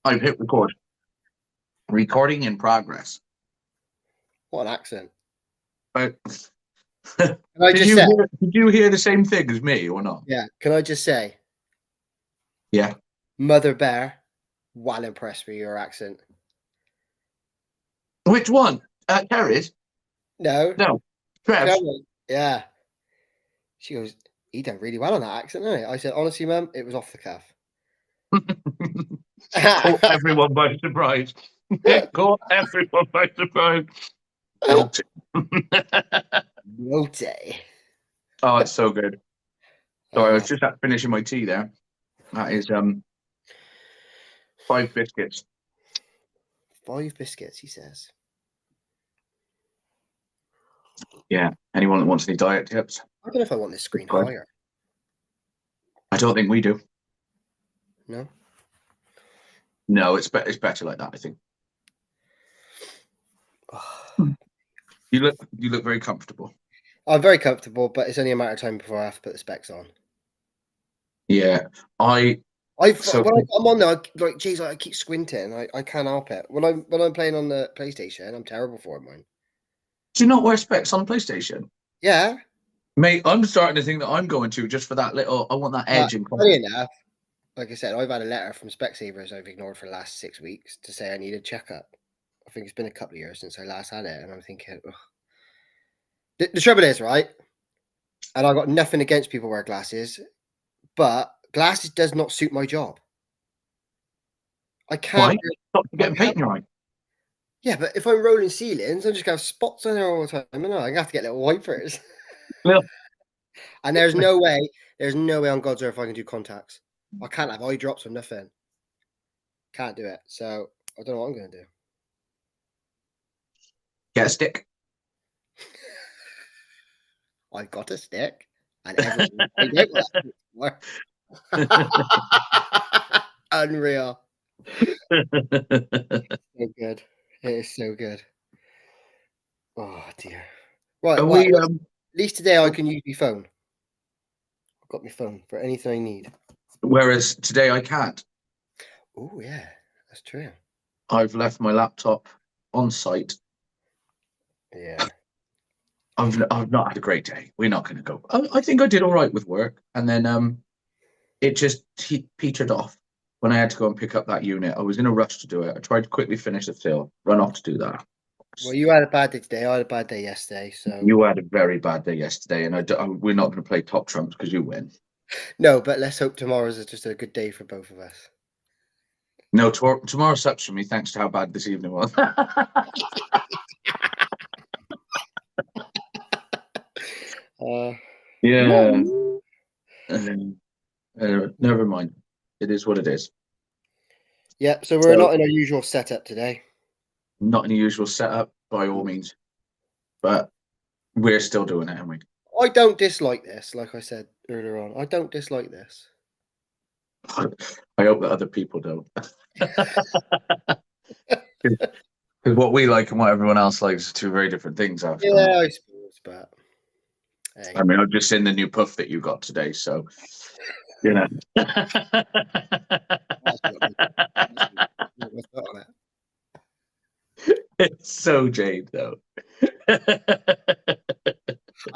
I've hit record. Recording in progress. What an accent. But Can I just say? did you hear the same thing as me or not? Yeah. Can I just say? Yeah. Mother Bear, well impressed with your accent. Which one? Terry's? No. No. Trev's? Yeah. She goes, he done really well on that accent, didn't he? I said, honestly, Mum, it was off the cuff. Caught everyone by surprise. Caught everyone by surprise. Naughty. Naughty. Oh, it's so good. Sorry, I was just finishing my tea there. That is 5 biscuits. 5 biscuits, he says. Yeah. Anyone that wants any diet tips? I don't know if I want this screen higher. I don't think we do. No? No, it's better like that, I think. You look very comfortable. I'm very comfortable, but it's only a matter of time before I have to put the specs on. Yeah. when I'm on there, like, geez, I keep squinting. I can't help it. When I'm playing on the PlayStation, I'm terrible for it, mine. Do you not wear specs on PlayStation? Yeah. Mate, I'm starting to think that I'm going to just for that little. I want that edge in. Funny enough, like I said, I've had a letter from Specsavers I've ignored for the last 6 weeks to say I need a checkup. I think it's been a couple of years since I last had it, and I'm thinking, ugh. The trouble is, right? And I've got nothing against people who wear glasses, but glasses does not suit my job. I can't. Why? Stop getting paint in your eye. Yeah, but if I'm rolling ceilings, I'm just gonna have spots on there all the time. I know. I have to get little wipers. Yeah. And there's no way on God's earth I can do contacts. I can't have eye drops or nothing. Can't do it. So I don't know what I'm gonna do. Get a stick. I've got a stick, and everyone unreal. So good. It is so good. Oh dear. Right. Well, at least today I can use my phone. I've got my phone for anything I need. Whereas today I can't. Oh yeah, that's true. I've left my laptop on site. Yeah. I've not had a great day. We're not going to go. I think I did all right with work, and then it just petered off when I had to go and pick up that unit. I was in a rush to do it. I tried to quickly finish the fill, run off to do that. Well, you had a bad day today. I had a bad day yesterday. So you had a very bad day yesterday, and we're not going to play top trumps because you win. No, but let's hope tomorrow's just a good day for both of us. No, tomorrow sucks for me thanks to how bad this evening was. Yeah. Never mind. It is what it is. Yeah, so we're not in our usual setup today. Not in the usual setup, by all means. But we're still doing it, aren't we? I don't dislike this, like I said earlier on. I don't dislike this. I hope that other people don't. Because what we like and what everyone else likes are two very different things. After yeah, I suppose, but hey. I mean, I've just seen the new puff that you got today, so you know. It's so jade, though. I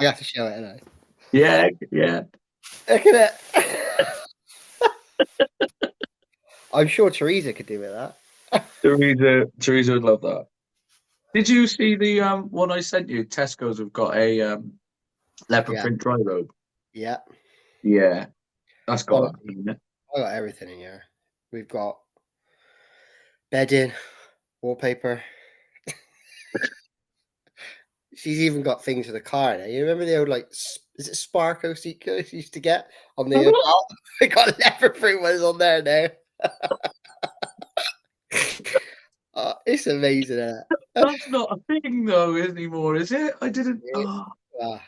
have to show it, don't I? Yeah. Look at it. I'm sure Teresa could do with that. Teresa would love that. Did you see the one I sent you? Tesco's have got a leopard print dry robe. Yeah. Yeah. That's got that in it. I got everything in here. We've got bedding, wallpaper. She's even got things for the car now. You remember the old, like, is it Sparko seat covers you used to get on the I got leopard print ones on there now. It's amazing. That's not a thing though anymore, is it? I didn't.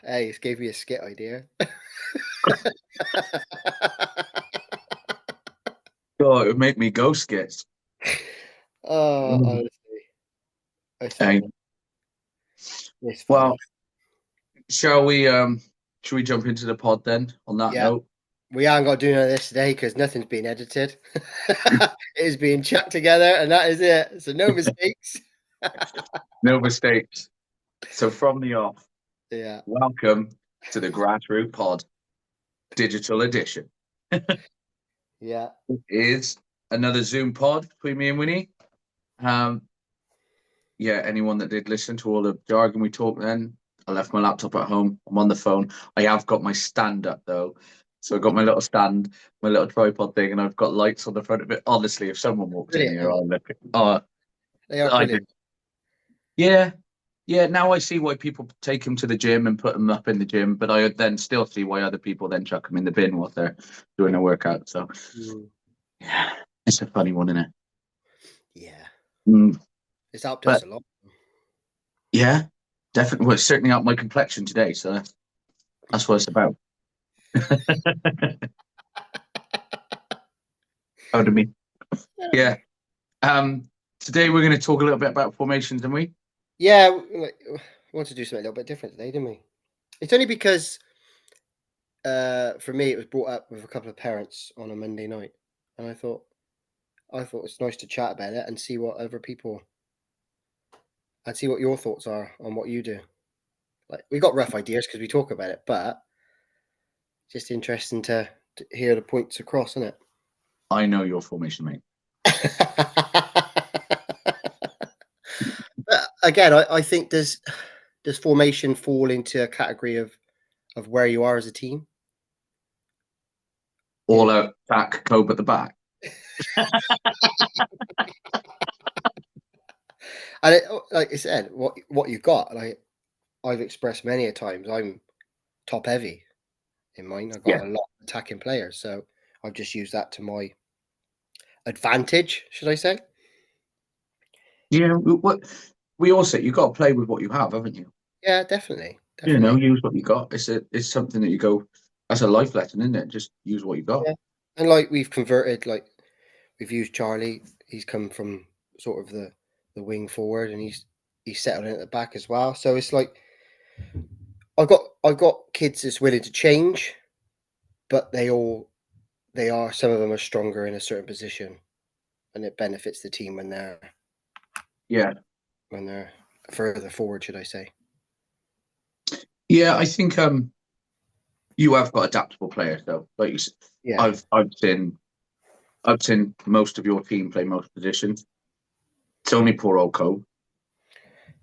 Hey, it gave me a skit idea. God, it would make me go skits. Honestly. Well, shall we jump into the pod then? On that note, We haven't got to do none of this today because nothing's being edited. It is being chucked together, and that is it. So no mistakes. No mistakes. So from the off, Yeah. welcome to the Grassroots Pod Digital Edition. Yeah. It is another Zoom pod between me and Winnie. Yeah, anyone that did listen to all the jargon we talked then, I left my laptop at home. I'm on the phone. I have got my stand up though. So I've got my little stand, my little tripod thing, and I've got lights on the front of it. Honestly, if someone walked in here, Brilliant. I'd look. Oh, They are I brilliant. did. Yeah, yeah. Now I see why people take them to the gym and put them up in the gym, but I then still see why other people then chuck them in the bin while they're doing a workout. So yeah, it's a funny one, isn't it? Yeah. Mm, It's helped us but a lot. yeah, definitely. Well, it's certainly out my complexion today, so that's what it's about. Proud of me. Yeah. Today we're going to talk a little bit about formations, and we. Yeah, we wanted to do something a little bit different today, didn't we? It's only because for me it was brought up with a couple of parents on a Monday night, and I thought it's nice to chat about it and see what other people and see what your thoughts are on what you do. Like we got rough ideas because we talk about it, but just interesting to hear the points across, isn't it? I know your formation, mate. But again, I think does formation fall into a category of where you are as a team? All out back, Cope at the back. And like I said, what you've got, like I've expressed many a times, I'm top heavy in mine. I've got Yeah, a lot of attacking players, so I've just used that to my advantage, should I say? yeah. We also you got to play with what you have, haven't you? Yeah, definitely, You know, definitely. use what you got. It's something that you go. That's a life lesson, isn't it? Just use what you got. Yeah, and like we've converted, like we've used Charlie. He's come from sort of the wing forward, and he's settled in at the back as well. So it's like I've got kids that's willing to change, but they are some of them are stronger in a certain position, and it benefits the team Yeah, when they're further forward, should I say? yeah. I think you have got adaptable players though. Like Yeah, I've seen most of your team play most positions. It's only poor old Cope.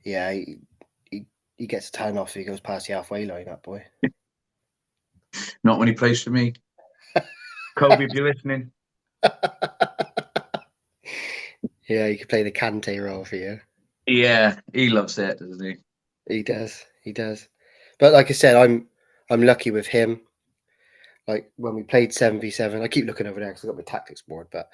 yeah. He gets a tan off if he goes past the halfway line. That boy. Not when he plays for me. Kobe, if you're listening. Yeah, he could play the Kante role for you. Yeah, he loves it, doesn't he? He does. He does. But like I said, I'm lucky with him. Like when we played 7v7, I keep looking over there because I got my tactics board. But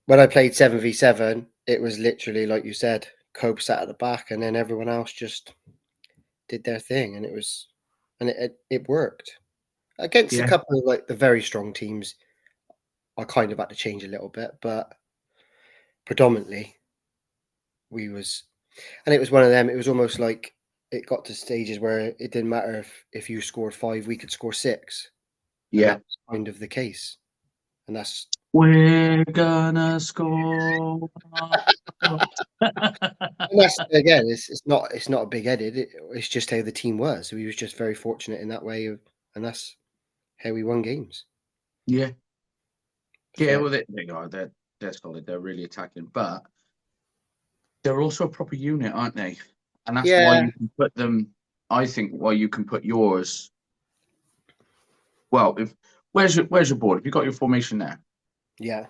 when I played 7v7, it was literally like you said, Cope sat at the back, and then everyone else just did their thing, and it worked against a Yeah, couple of like the very strong teams. I kind of had to change a little bit, but predominantly we was, and it was one of them. It was almost like it got to stages where it didn't matter if you scored 5, we could score 6, and yeah. that was kind of the case. And that's We're gonna score. and that's again, it's not a big headed. It's just how the team was. So we was just very fortunate in that way, and that's how we won games. Yeah, yeah. So Well, they are. They're solid. They're really attacking, but they're also a proper unit, aren't they? And that's why yeah, you can put them. I think why you can put yours. Well, if where's your board? Have you got your formation there yeah.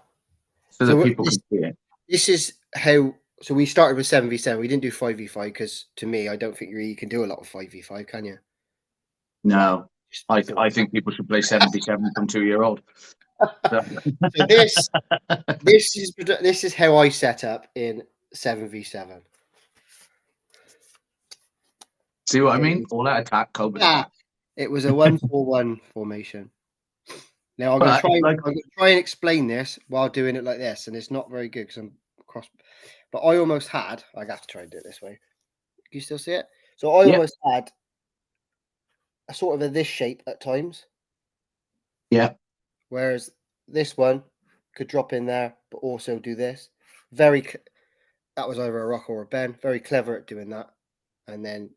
so that So people can see it? this is how. So we started with 7v7. We didn't do 5v5 because to me, I don't think you can do a lot of 5v5, can you? Well, No, just I think people should play 77 from 2 year old. So. so this is how I set up in 7v7. See what I It mean? was, All out attack, Cobra the back. it was a 1-4-1 formation. Now But like, I'm going to try and explain this while doing it like this, and it's not very good because I'm cross. But I almost had. I have to try and do it this way. Can you still see it? So I yeah, almost had a sort of a this shape at times. yeah, Whereas this one could drop in there, but also do this. That was either a rock or a bend. Very clever at doing that. And then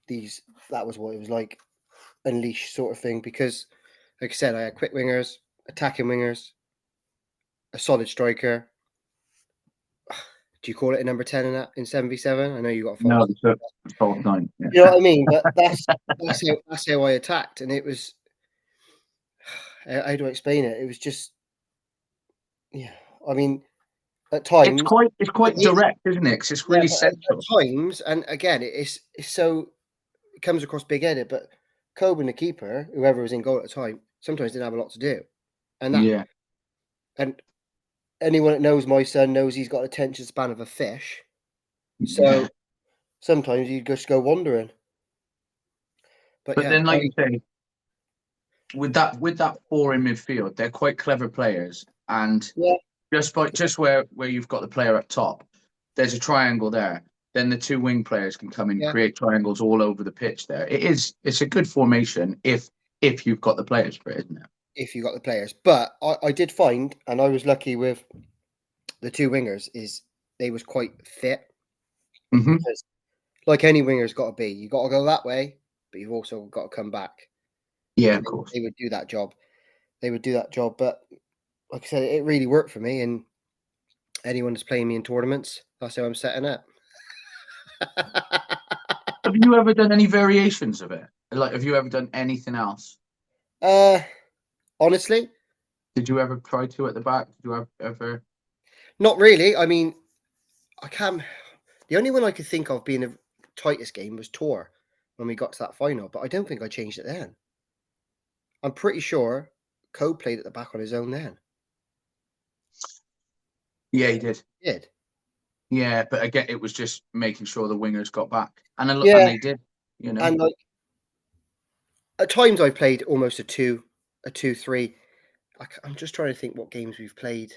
that was what it was like, unleash sort of thing. Because, like I said, I had quick wingers, attacking wingers, a solid striker. Do you call it a number 10 in 7v7? I know you got a false. No, it's a false nine. Yeah. You know what I mean? But that's how I attacked, and it was. How do I explain it? It was just, yeah. I mean, at times It's quite direct, isn't it? 'Cause it's really central. At times, and again, it's so it comes across big-headed. But Coburn, the keeper, whoever was in goal at the time, sometimes didn't have a lot to do, and and anyone that knows my son knows he's got attention span of a fish. So sometimes you just go wandering. But yeah, then, like you say, with that four in midfield, they're quite clever players, and just where you've got the player up top, there's a triangle there. Then the two wing players can come in and create triangles all over the pitch. There, it's a good formation if you've got the players for it, isn't it? If you got the players, but I did find, and I was lucky with the two wingers, is they was quite fit. Mm-hmm. Because like any winger's got to be, you got to go that way, but you've also got to come back. Yeah, of course. They would do that job. But like I said, it really worked for me. And anyone that's playing me in tournaments, that's how I'm setting up. Have you ever done any variations of it? Like, have you ever done anything else? Honestly, did you ever try two at the back? Did you ever? Not really. I mean, the only one I could think of being the tightest game was Tor when we got to that final, but I don't think I changed it then. I'm pretty sure Co played at the back on his own then. Yeah, he did. He did. Yeah, but again, it was just making sure the wingers got back, and they did. You know, and like at times I've played almost a 2-3. I'm just trying to think what games we've played.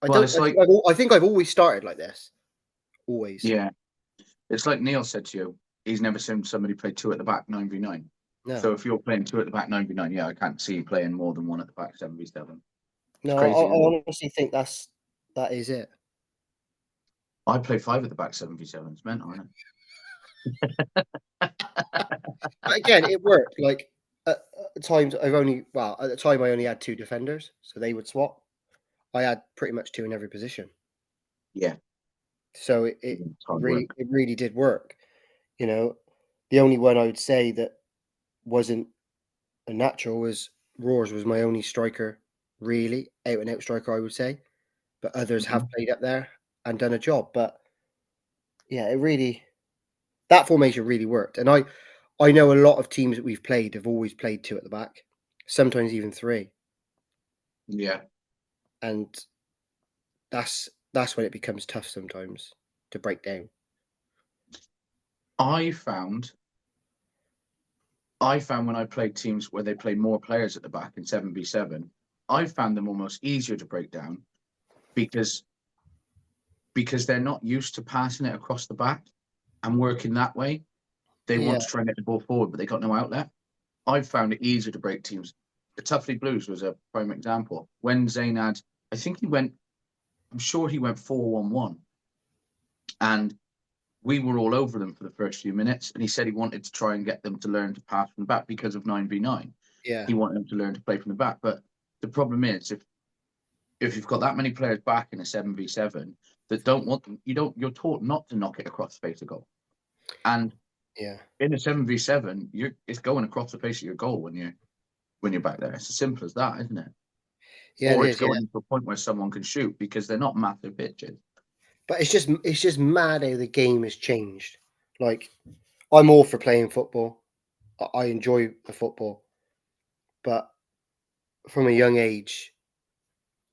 I think I've always started like this. Always. Yeah. It's like Neil said to you, he's never seen somebody play two at the back 9v9. No. So if you're playing two at the back 9v9, yeah, I can't see you playing more than one at the back 7v7. No, crazy, I honestly think that is it. I play 5 at the back 7v7. It's mental, isn't it? But again, it worked. Like at times at the time I only had 2 defenders, so they would swap. I had pretty much 2 in every position. Yeah. So it really did work. You know, the only one I would say that wasn't a natural was Roars was my only striker, really, out and out striker, I would say. But others have played up there and done a job. But yeah, that formation really worked. And I know a lot of teams that we've played have always played 2 at the back, sometimes even 3. Yeah. And that's when it becomes tough sometimes to break down. I found when I played teams where they played more players at the back in 7v7, I found them almost easier to break down because they're not used to passing it across the back and working that way. They want to try and get the ball forward, but they got no outlet. I found it easier to break teams. The Tuffley Blues was a prime example. When Zayn had, I'm sure he went 4-1-1. And we were all over them for the first few minutes. And he said he wanted to try and get them to learn to pass from the back because of 9v9. Yeah. He wanted them to learn to play from the back. But the problem is, if you've got that many players back in a 7v7 that don't want them, you're taught not to knock it across the face of goal. And in a 7v7, it's going across the face of your goal when you're back there. It's as simple as that, isn't it? Yeah, or it's going to a point where someone can shoot because they're not massive pitches. But it's just mad how the game has changed. Like, I'm all for playing football. I enjoy the football, but from a young age,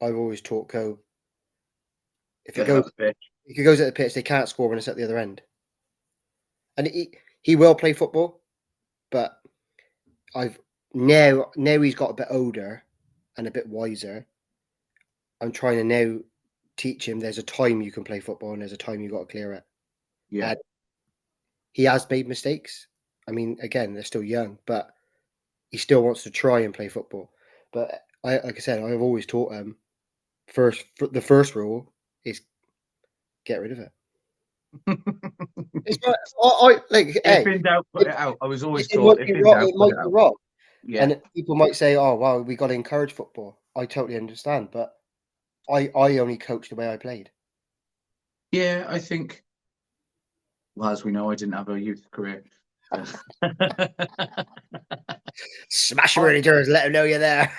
I've always taught Co. If it goes at the pitch, they can't score when it's at the other end. And he will play football, but now he's got a bit older and a bit wiser. I'm trying to now teach him there's a time you can play football and there's a time you got to clear it. Yeah. And he has made mistakes. I mean, again, they're still young, but he still wants to try and play football. But like I said, I've always taught him the first rule is get rid of it. It's not, like, If hey, in doubt, put it, it out. I was always it taught, might if be in wrong. doubt, It put might it be out. wrong, Yeah. and people might say, "Oh, well, we got to encourage football." I totally understand, but I only coached the way I played. Yeah, I think, well, as we know, I didn't have a youth career. Smash your I, early doors, let them know you're there.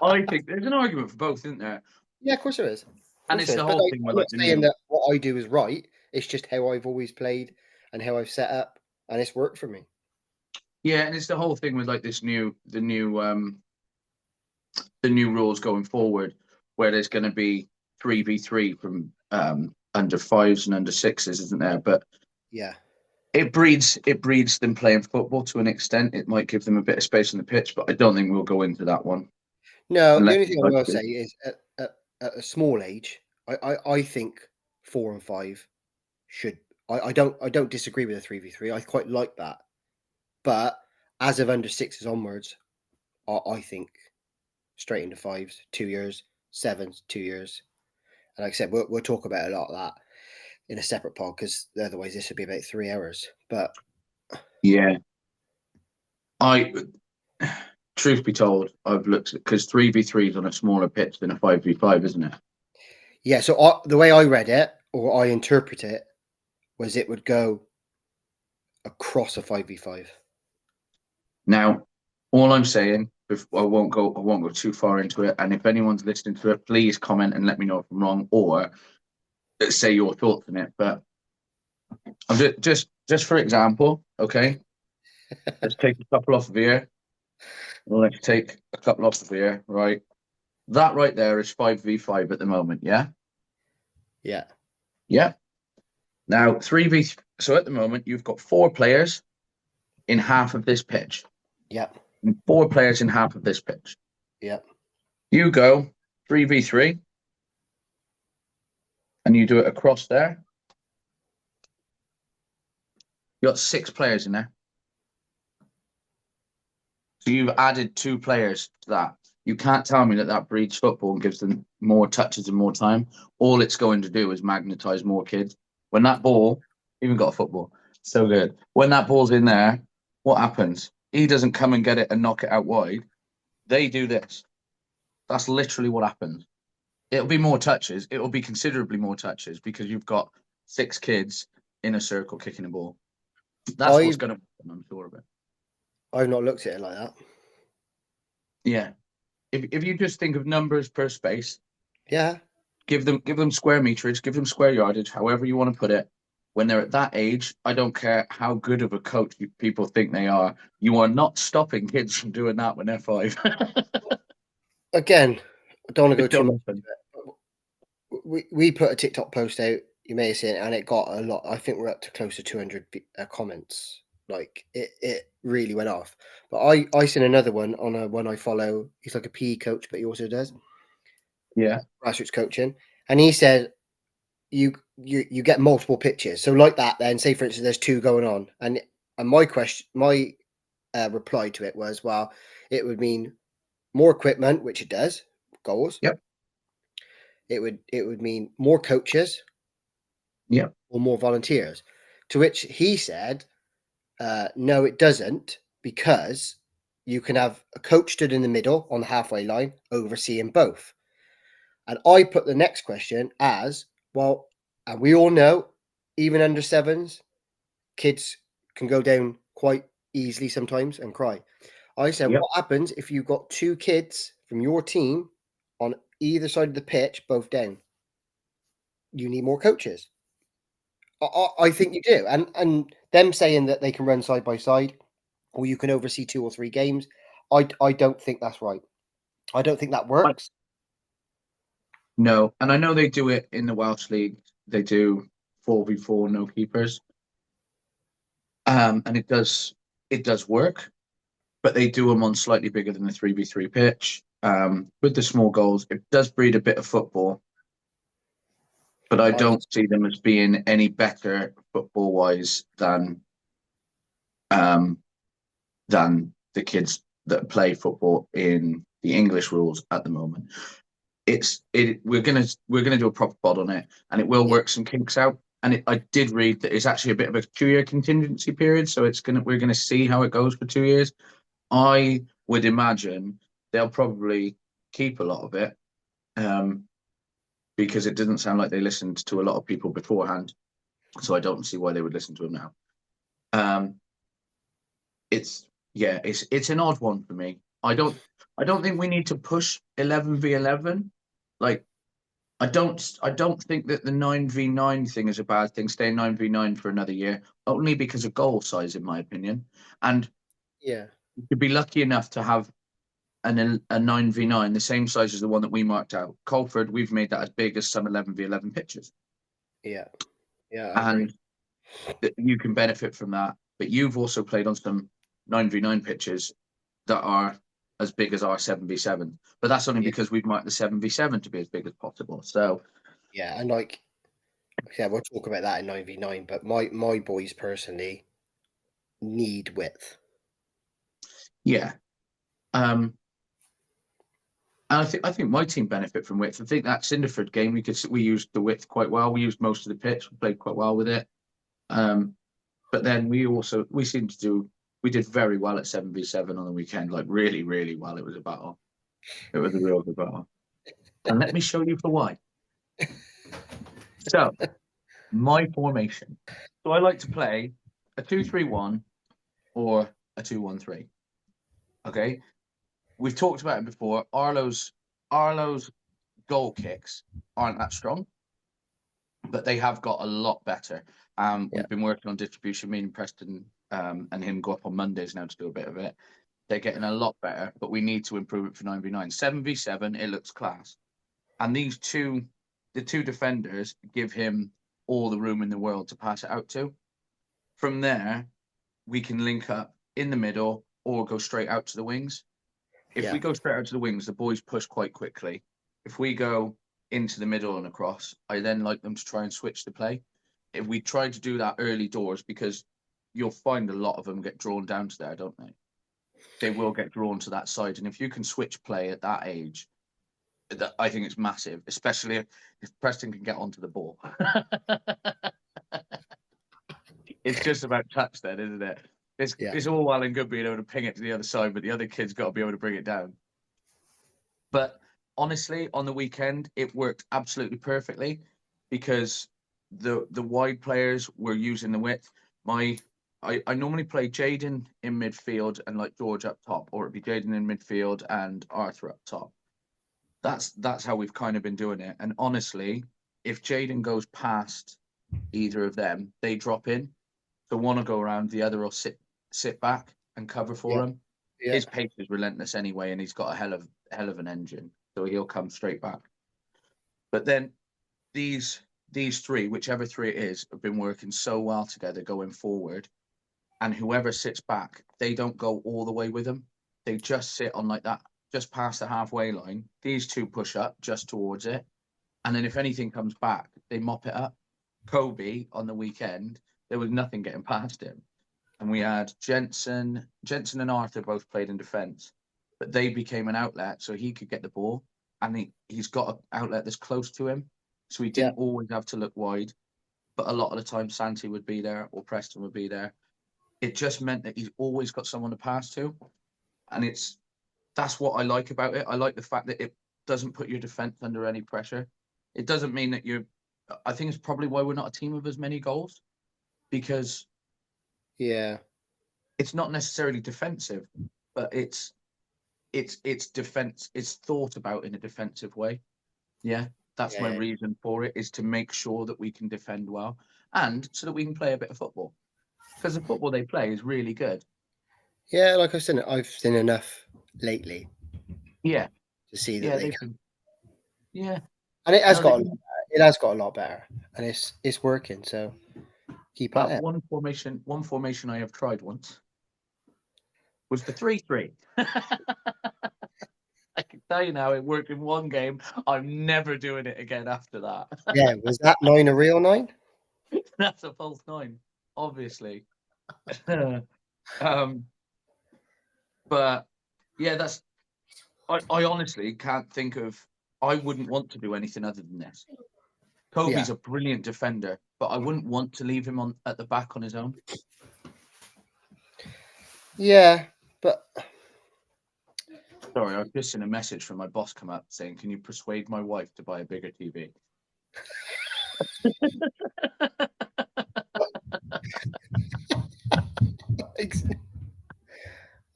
I think there's an argument for both, isn't there? Yeah, of course there is. Of And course it's there is. the But whole thing with I'm not like the saying new, that what I do is right. It's just how I've always played and how I've set up, and it's worked for me. yeah, and it's the whole thing with like the new rules going forward, where there's going to be 3v3 from under fives and under sixes, isn't there? But Yeah. it breeds them playing football to an extent. It might give them a bit of space on the pitch, but I don't think we'll go into that one No, the unless only you'd thing I like will to. say is at a small age, I think 4 and 5 should. I don't disagree with a 3v3. I quite like that, but as of under sixes onwards, I think straight into fives, 2 years, sevens, 2 years. And like I said, we'll talk about a lot of that in a separate pod because otherwise this would be about 3 hours. But Yeah, I. Truth be told, I've looked at because 3v3 is on a smaller pitch than a 5v5, isn't it? yeah, so the way I read it or I interpret it was it would go across a 5v5. Now, all I'm saying, I won't go too far into it. And if anyone's listening to it, please comment and let me know if I'm wrong or say your thoughts on it. But I'm just for example, okay, let's take a couple off of here. Let's take a couple off of here, right? That right there is 5v5 at the moment, yeah? Yeah. Yeah. Now 3v, so at the moment you've got four players in half of this pitch. Yep. And four players in half of this pitch. Yep. You go 3v3 and you do it across there. You got six players in there. So you've added two players to that. You can't tell me that that breeds football and gives them more touches and more time. All it's going to do is magnetize more kids. When that ball, even got a football, so good. When that ball's in there, what happens? He doesn't come and get it and knock it out wide. They do this. That's literally what happens. It'll be more touches. It'll be considerably more touches because you've got six kids in a circle kicking a ball. That's what's I've going to happen, I'm sure of it. I've not looked at it like that. Yeah. If you just think of numbers per space, Yeah. give them square meterage, give them square yardage, however you want to put it. When they're at that age, I don't care how good of a coach people think they are. You are not stopping kids from doing that when they're 5. Again, I don't want to go It too don't much happen. into it. We put a TikTok post out. You may have seen it, and it got a lot. I think we're up to close to 200 comments. Like it really went off. But I seen another one on a one I follow. He's like a PE coach, but he also does Yeah. grassroots coaching. And he said you get multiple pitches. So like that, then say for instance, there's two going on, and my reply to it was, well, it would mean more equipment, which it does, goals. Yep. It would mean more coaches Yep. or more volunteers. To which he said, no, it doesn't, because you can have a coach stood in the middle on the halfway line overseeing both. And I put the next question as, well, and we all know, even under sevens, kids can go down quite easily sometimes and cry. I said, Yep. what happens if you've got two kids from your team on either side of the pitch, both down? You need more coaches. I think you do. And them saying that they can run side by side or you can oversee 2 or 3 games, I don't think that's right. I don't think that I, works. no, and I know they do it in the Welsh League. They do 4v4 no keepers. And it does work, but they do them on slightly bigger than the 3v3 pitch. With the small goals, it does breed a bit of football, but I I don't see them as being any better football wise um than the kids that play football in the English rules at the moment. We're gonna do a proper pod on it, and it will Yeah. work some kinks out. And I did read that it's actually a bit of a 2-year contingency period, so we're gonna see how it goes for 2 years. I would imagine they'll probably keep a lot of it, because it doesn't sound like they listened to a lot of people beforehand. So I don't see why they would listen to them now. It's it's an odd one for me. I don't think we need to push 11v11. Like I don't think that the 9v9 thing is a bad thing. Stay 9v9 for another year, only because of goal size, in my opinion. And Yeah. you could be lucky enough to have a 9v9 the same size as the one that we marked out. Colford, we've made that as big as some 11v11 pitches, Yeah. Yeah. I agree. and you can benefit from that. But you've also played on some 9v9 pitches that are as big as our 7v7, but that's only Yeah. because we've marked the 7v7 to be as big as possible. So Yeah. And like, yeah, we'll talk about that in 9v9. But my boys personally need width. yeah, and I think my team benefit from width. I think that Cinderford game we used the width quite well. We used most of the pitch. We played quite well with it. But then we did very well at 7v7 on the weekend, like really, really well. It was a battle. It was a real good battle. And let me show you for why. So, my formation. So I like to play a 2-3-1 or a 2-1-3. Okay. We've talked about it before. Arlo's goal kicks aren't that strong, but they have got a lot better. Yeah. We've been working on distribution. Me and Preston and him go up on Mondays now to do a bit of it. They're getting a lot better, but we need to improve it for 9v9. 7v7, it looks class. And the two defenders give him all the room in the world to pass it out to. From there, we can link up in the middle or go straight out to the wings. If we go straight out to the wings, the boys push quite quickly. If we go into the middle and across, I then like them to try and switch the play. If we try to do that early doors, because you'll find a lot of them get drawn down to there, don't they? They will get drawn to that side. And if you can switch play at that age, I think it's massive, especially if Preston can get onto the ball. It's just about touch then, isn't it? It's all well and good being able to ping it to the other side, but the other kid's got to be able to bring it down. But honestly, on the weekend, it worked absolutely perfectly because the wide players were using the width. I normally play Jaden in midfield and like George up top, or it'd be Jaden in midfield and Arthur up top. That's how we've kind of been doing it. And honestly, if Jaden goes past either of them, they drop in. So one will go around, the other will sit back and cover for him. Yeah. His pace is relentless anyway, and he's got a hell of an engine, so he'll come straight back. But then these three, whichever three it is, have been working so well together going forward. And whoever sits back, they don't go all the way with them. They just sit on like that, just past the halfway line. These two push up just towards it. And then if anything comes back, they mop it up. Kobe on the weekend, there was nothing getting past him. And we had Jensen and Arthur both played in defence, but they became an outlet so he could get the ball. And he's got an outlet that's close to him. So he didn't always have to look wide. But a lot of the time, Santi would be there or Preston would be there. It just meant that he's always got someone to pass to. And that's what I like about it. I like the fact that it doesn't put your defence under any pressure. It doesn't mean that I think it's probably why we're not a team of as many goals, because it's not necessarily defensive, but it's defense. It's thought about in a defensive way. Yeah, that's my reason for it, is to make sure that we can defend well and so that we can play a bit of football, because the football they play is really good. Yeah, like I've seen enough lately. Yeah, to see that they can. Yeah, and it has got a lot better, and it's working. So keep at it. One formation I have tried once was the 3-3. I can tell you now, it worked in one game. I'm never doing it again after that. Yeah, was that 9 a real 9? That's a false 9, obviously. But yeah, I honestly can't think of. I wouldn't want to do anything other than this. Kobe's a brilliant defender, but I wouldn't want to leave him on at the back on his own. Yeah, but Sorry, I've just seen a message from my boss come up saying, "Can you persuade my wife to buy a bigger TV?"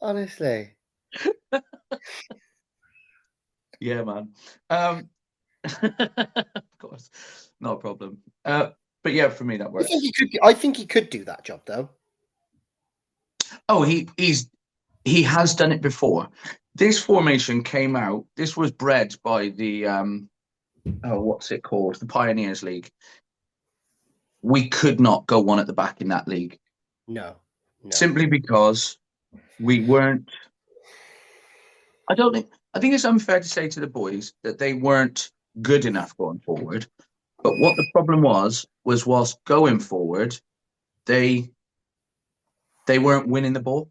honestly, Yeah, man. Of course, no problem. But yeah, for me that I works. think he could. I think he could do that job though. Oh, he has done it before. This formation came out. This was bred by the what's it called? The Pioneers League. We could not go one at the back in that league. No. Simply because we weren't. I think it's unfair to say to the boys that they weren't good enough going forward. But what the problem was whilst going forward, they weren't winning the ball.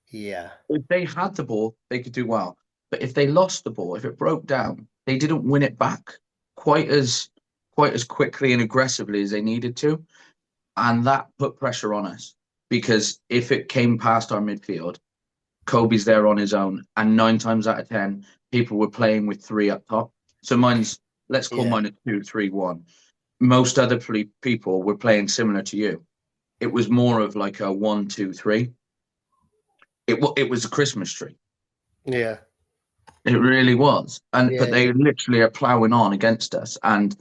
Yeah. If they had the ball, they could do well. But if they lost the ball, if it broke down, they didn't win it back quite as quickly and aggressively as they needed to. And that put pressure on us because if it came past our midfield, Kobe's there on his own, and 9 times out of 10, people were playing with 3 up top. So let's call mine a 2-3-1. Most other people were playing similar to you. It was more of like a 1-2-3. It was a Christmas tree. Yeah. It really was, but they literally are ploughing on against us, and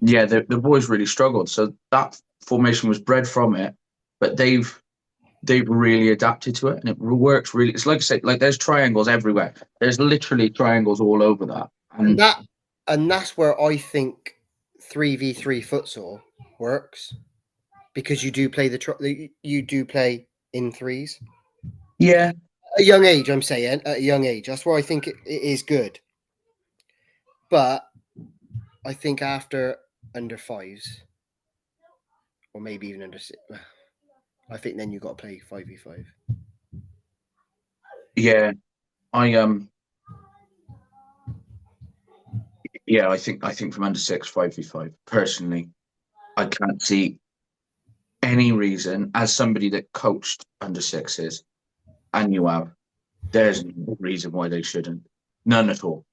yeah, the boys really struggled. So that formation was bred from it, but they've really adapted to it, and it works really. It's like I say, like there's triangles everywhere. There's literally triangles all over that, and that's where I think 3v3 futsal works because you do play you do play in threes. Yeah. At a young age, I'm saying at a young age. That's where I think it is good. But I think after under fives, or maybe even under six, I think then you got to play 5v5. Yeah, I think from under 6, 5v5. Personally, I can't see any reason as somebody that coached under sixes, and you have, there's no reason why they shouldn't. None at all.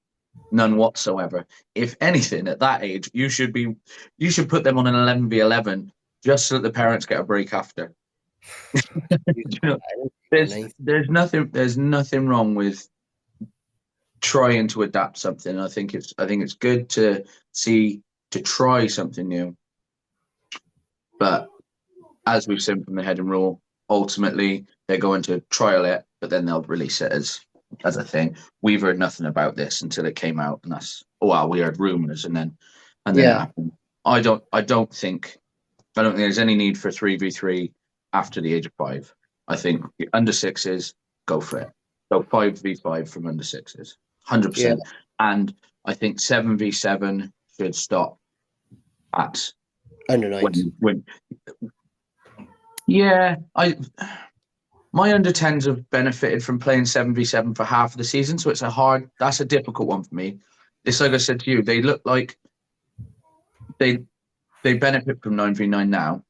None whatsoever. If anything, at that age, you should put them on an 11v11 just so that the parents get a break after. There's nothing wrong with trying to adapt something. I think it's good to try something new. But as we've seen from the heading rule, ultimately they're going to trial it, but then they'll release it as a thing. We've heard nothing about this until it came out, and we heard rumours, and then it happened. I don't think there's any need for 3v3 after the age of 5. I think under sixes, go for it. So 5v5 from under sixes, 100%. And I think 7v7 should stop at under 9s. My under 10s have benefited from playing 7v7 for half of the season, so that's a difficult one for me. It's like I said to you, they look like they benefit from 9v9 now,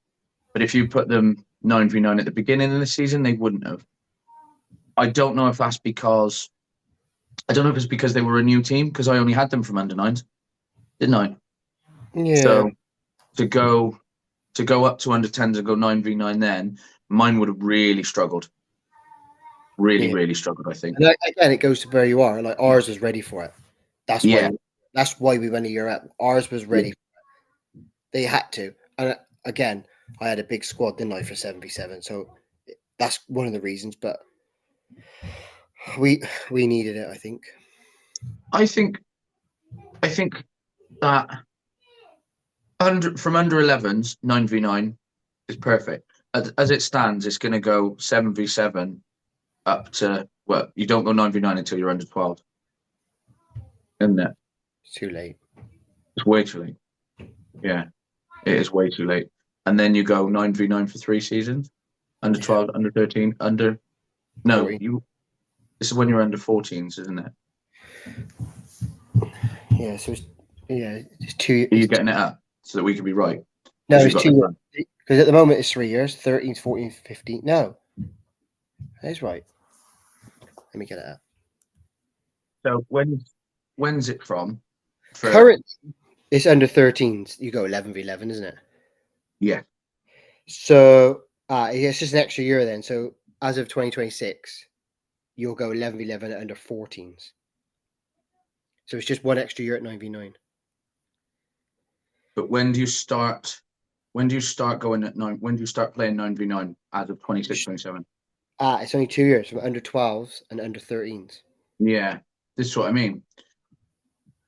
but if you put them 9v9 at the beginning of the season, they wouldn't have. I don't know if it's because they were a new team, because I only had them from under 9s, didn't I? Yeah. So to go up to under 10s and go 9v9 then, mine would have really struggled. Really struggled, I think. And again, it goes to where you are. Like ours was ready for it. That's why we went a year out. Ours was ready. Yeah. They had to. And again, I had a big squad, didn't I, for 7v7. So that's one of the reasons. But we needed it, I think. I think that from under 11s, 9v9 is perfect. As it stands, it's going to go 7v7 up to, well, you don't go 9v9 until you're under 12. Isn't it? It's too late. It's way too late. Yeah, it is way too late. And then you go 9v9 for 3 seasons, under 12, under 13, under No, 14. this is when you're under 14s, isn't it? Yeah, so it's 2. Are you getting it up so that we can be right? No, Because you've it's got the 2 front. because at the moment it's 3 years. 13, 14, 15. No, that's right. Let me get it up. So when's it from? For Currently, it's under 13s. You go 11v11, isn't it? yeah. So it's just an extra year then. So as of 2026, you'll go 11v11 at under 14s. So it's just one extra year at 9v9. But when do you start? When do you start going at 9? When do you start playing 9v9 as of 26, 27? It's only 2 years from under 12s and under 13s. Yeah, this is what I mean.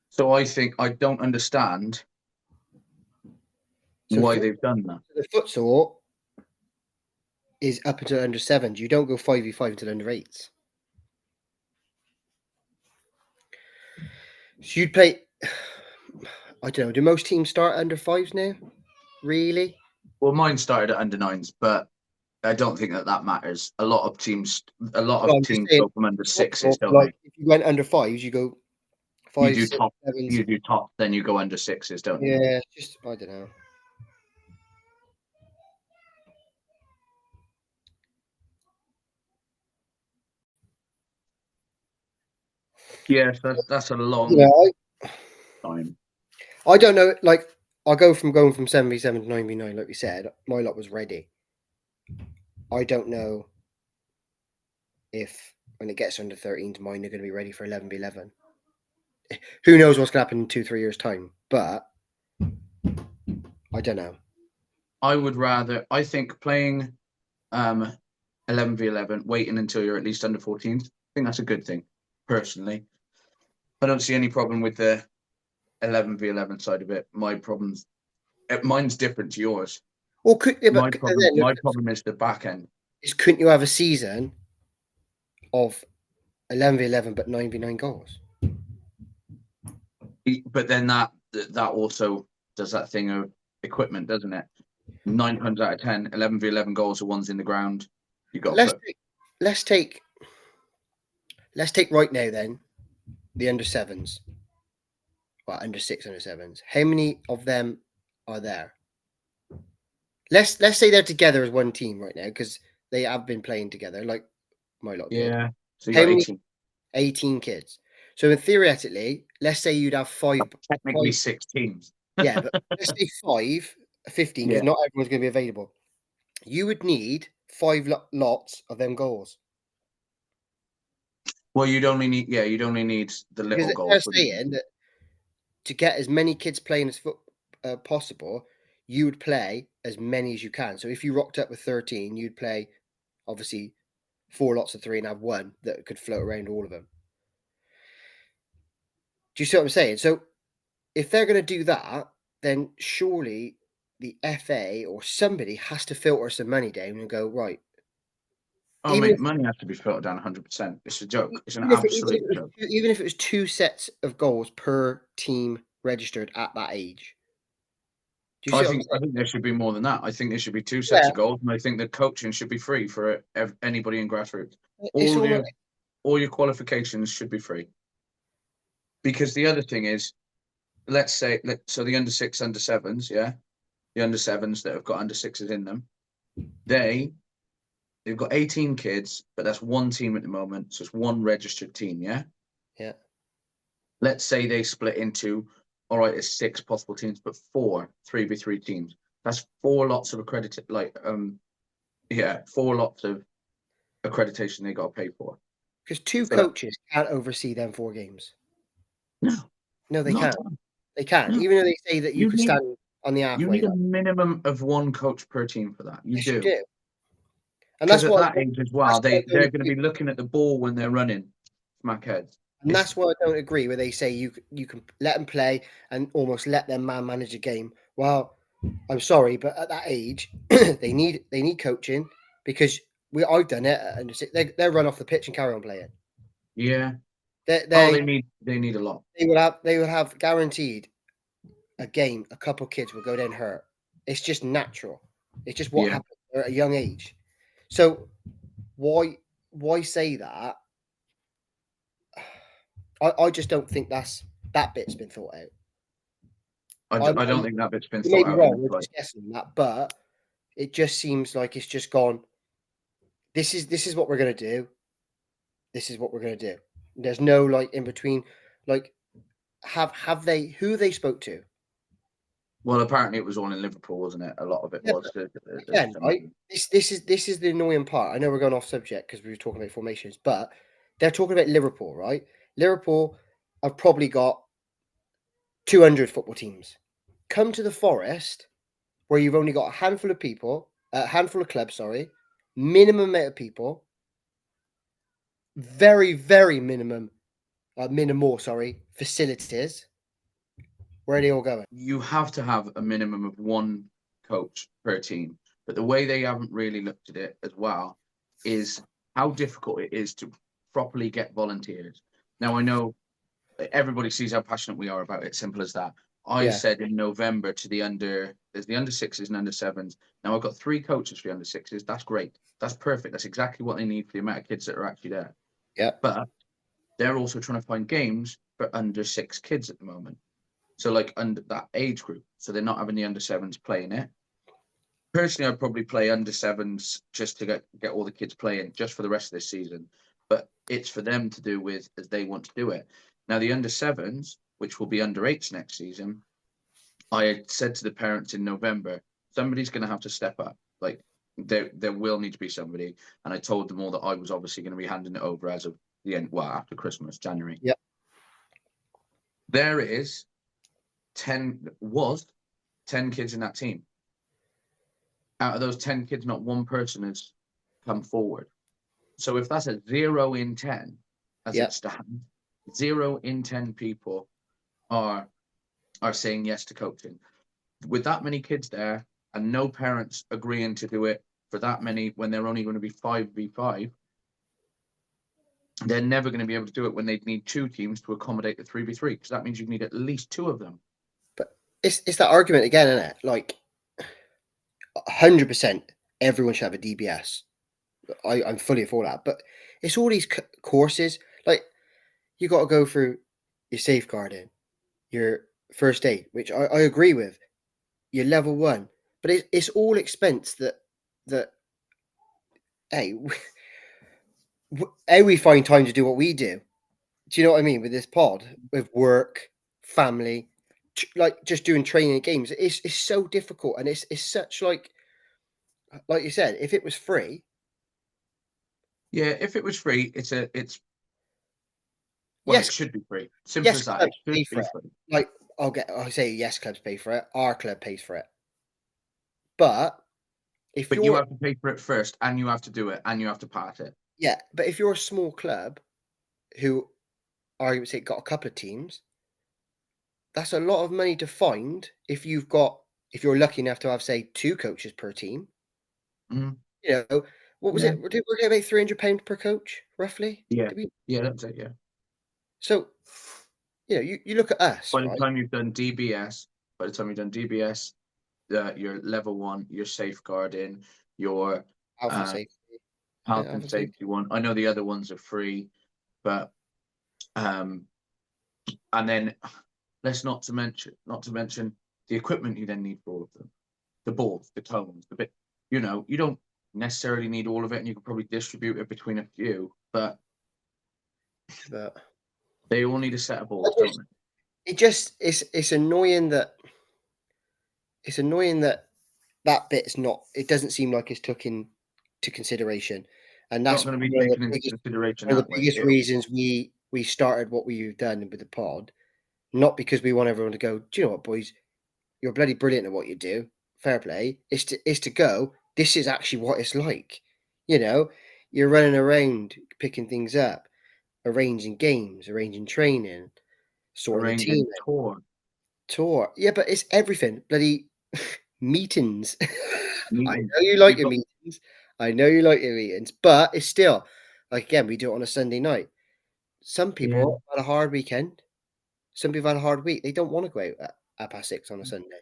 So I think I don't understand So why they've done that. the futsal is up until under 7s. You don't go 5v5 until under 8s. So you'd play. I don't know. Do most teams start under 5s now? Really? Well, mine started at under 9s, but I don't think that matters. A lot of teams Well, I'm just saying, go from under futsal, 6s, don't like they? if you went under 5s, you go You 5, do 6, top, 7s. you do top, then you go under 6s, don't you? Yeah, just I don't know. Yes, that's a long You know, time. I don't know. Like I go from going from 7v7 to 9v9, like we said. My lot was ready. I don't know if when it gets under 13s, mine are going to be ready for 11v11. Who knows what's going to happen in 2-3 years' time? But I don't know. I think playing 11v11, waiting until you're at least under 14s, I think that's a good thing, personally. I don't see any problem with the 11v11 side of it. Mine's different to yours. Well, but then My problem is the back end. couldn't you have a season of 11v11 but 9v9 goals? But then that also does that thing of equipment, doesn't it? 9 times out of 10, 11v11 goals are ones in the ground. You got to put. Let's take right now then the under 7s. Well, under 6, under 7s. How many of them are there? Let's say they're together as one team right now because they have been playing together, like my lot did. Yeah. So you How got many? 18. 18 kids. So theoretically, let's say you'd have Technically 6 teams. Yeah, but let's say 15 because Yeah. not everyone's going to be available. You would need 5 lots of them goals. Well, you'd only need the little Because goals. they're saying that to get as many kids playing as possible, you would play as many as you can. So if you rocked up with 13, you'd play obviously 4 lots of 3 and have one that could float around all of them. Do you see what I'm saying? So if they're going to do that, then surely the FA or somebody has to filter some money down and go, right. Oh, Even mate, if, money has to be filtered down 100%. It's a joke. It's an even if, absolute joke. even if it was 2 sets of goals per team registered at that age. Do you see what I'm I saying? think there should be more than that. I think there should be 2 sets Yeah, of goals, and I think the coaching should be free for anybody in grassroots. it's almost All your qualifications should be free. Because the other thing is, let's say, so the under 6, under 7s, yeah, the under 7s that have got under 6s in them, they've got 18 kids, but that's one team at the moment, so it's one registered team, yeah. yeah. Let's say they split into, all right, it's 6 possible teams, but 4 3v3 teams. That's 4 lots of accredited, 4 lots of accreditation they got to pay for. Because 2 So coaches can't oversee them 4 games. no, No, they not can't. They can't. no. Even though they say that you You could need stand on the you halfway need a line. minimum of 1 coach per team for that. You Yes, you do. do. And Because at that age as well, that's why I don't they're going to agree. be looking at the ball when they're running, smack heads. And that's why I don't agree where they say you can let them play and almost let them manage a game. Well, I'm sorry, but at that age, they need coaching because I've done it. And they'll run off the pitch and carry on playing. Yeah. They They need a lot. they will have guaranteed a game. A couple kids will go down hurt. It's just natural. It's just what happens at a young age. So why why say that? I just don't think that bit's been thought out. I don't think that bit's been You may thought be out in wrong. the We're play. just guessing on that, but it just seems like it's just gone. This is what we're gonna do. This is what we're gonna do. There's no like in between. Like, have they who they spoke to? Well, apparently it was all in Liverpool, wasn't it? A lot of it Yeah, was. but There's again, some. right? This is the annoying part. I know we're going off subject because we were talking about formations, but they're talking about Liverpool, right? Liverpool have probably got 200 football teams. Come to the Forest, where you've only got a handful of people, a handful of clubs, sorry, minimum amount of people, very, very minimal, sorry, facilities. Where are they all going? You have to have a minimum of one coach per team. But the way they haven't really looked at it as well is how difficult it is to properly get volunteers. Now, I know everybody sees how passionate we are about it, simple as that. I Yeah, said in November to there's the under sixes and under sevens. Now I've got 3 coaches for the under sixes. That's great. That's perfect. That's exactly what they need for the amount of kids that are actually there. yeah. But they're also trying to find games for under 6 kids at the moment. So like under that age group. So they're not having the under sevens playing it. Personally, I'd probably play under sevens just to get all the kids playing just for the rest of this season. But it's for them to do with as they want to do it. Now the under sevens, which will be under eights next season, I had said to the parents in November, somebody's going to have to step up. Like there will need to be somebody. And I told them all that I was obviously going to be handing it over as of the end. Well, after Christmas, January. Yep. There is 10 kids in that team. Out of those 10 kids, not one person has come forward. So if that's a 0 in 10, as Yep. it stands, 0 in 10 people are saying yes to coaching. With that many kids there and no parents agreeing to do it for that many when they're only going to be 5v5, they're never going to be able to do it when they need 2 teams to accommodate the 3v3, because that means you need at least 2 of them. But it's that argument again, isn't it? Like 100%, everyone should have a DBS. I'm fully for that, but it's all these courses. Like you got to go through your safeguarding, your first aid, which I agree with. Your level 1, but it's all expense that hey, how we find time to do what we do. Do you know what I mean with this pod, with work, family, like just doing training and games? It's so difficult, and it's such like you said, if it was free. Yeah, if it was free, it's well, Yes, it should be free. Simple yes, as that. It clubs should pay for be it. free. Like I'll say yes, clubs pay for it. Our club pays for it. But if But you you're have to pay for it first, and you have to do it, and you have to pass it. but if you're a small club who I would say got a couple of teams, that's a lot of money to find if you're lucky enough to have say 2 coaches per team. Mm. You know, what was Yeah, it? Did we get about £300 per coach, roughly? yeah, Did we? yeah. That's it. Yeah. So you look at us, By the right? time you've done DBS, your level 1, your safeguarding, your Health and uh, safety. health Health and and safety. safety one. I know the other ones are free, but and then not to mention the equipment you then need for all of them, the balls, the cones, the bit. You don't necessarily need all of it, and you can probably distribute it between a few, but But they all need a set of I balls, don't just, they? it's annoying that that bit's not. It doesn't seem like it's took into consideration, and Not that's going to be one of the taken into biggest consideration one of that the way. biggest reasons we started what we've done with the pod. Not because we want everyone to go, do you know what, boys? You're bloody brilliant at what you do. Fair play. It's to go. This is actually what it's like. You know, you're running around picking things up, arranging games, arranging training, sorting the team Arranging tour tour. Yeah, but it's everything. Bloody meetings. I meetings. know you like You've your got meetings. I know you like your meetings, but it's still like again, we do it on a Sunday night. Some yeah, people had a hard weekend. Some people had a hard week. They don't want to go out at 6:30 on a Sunday.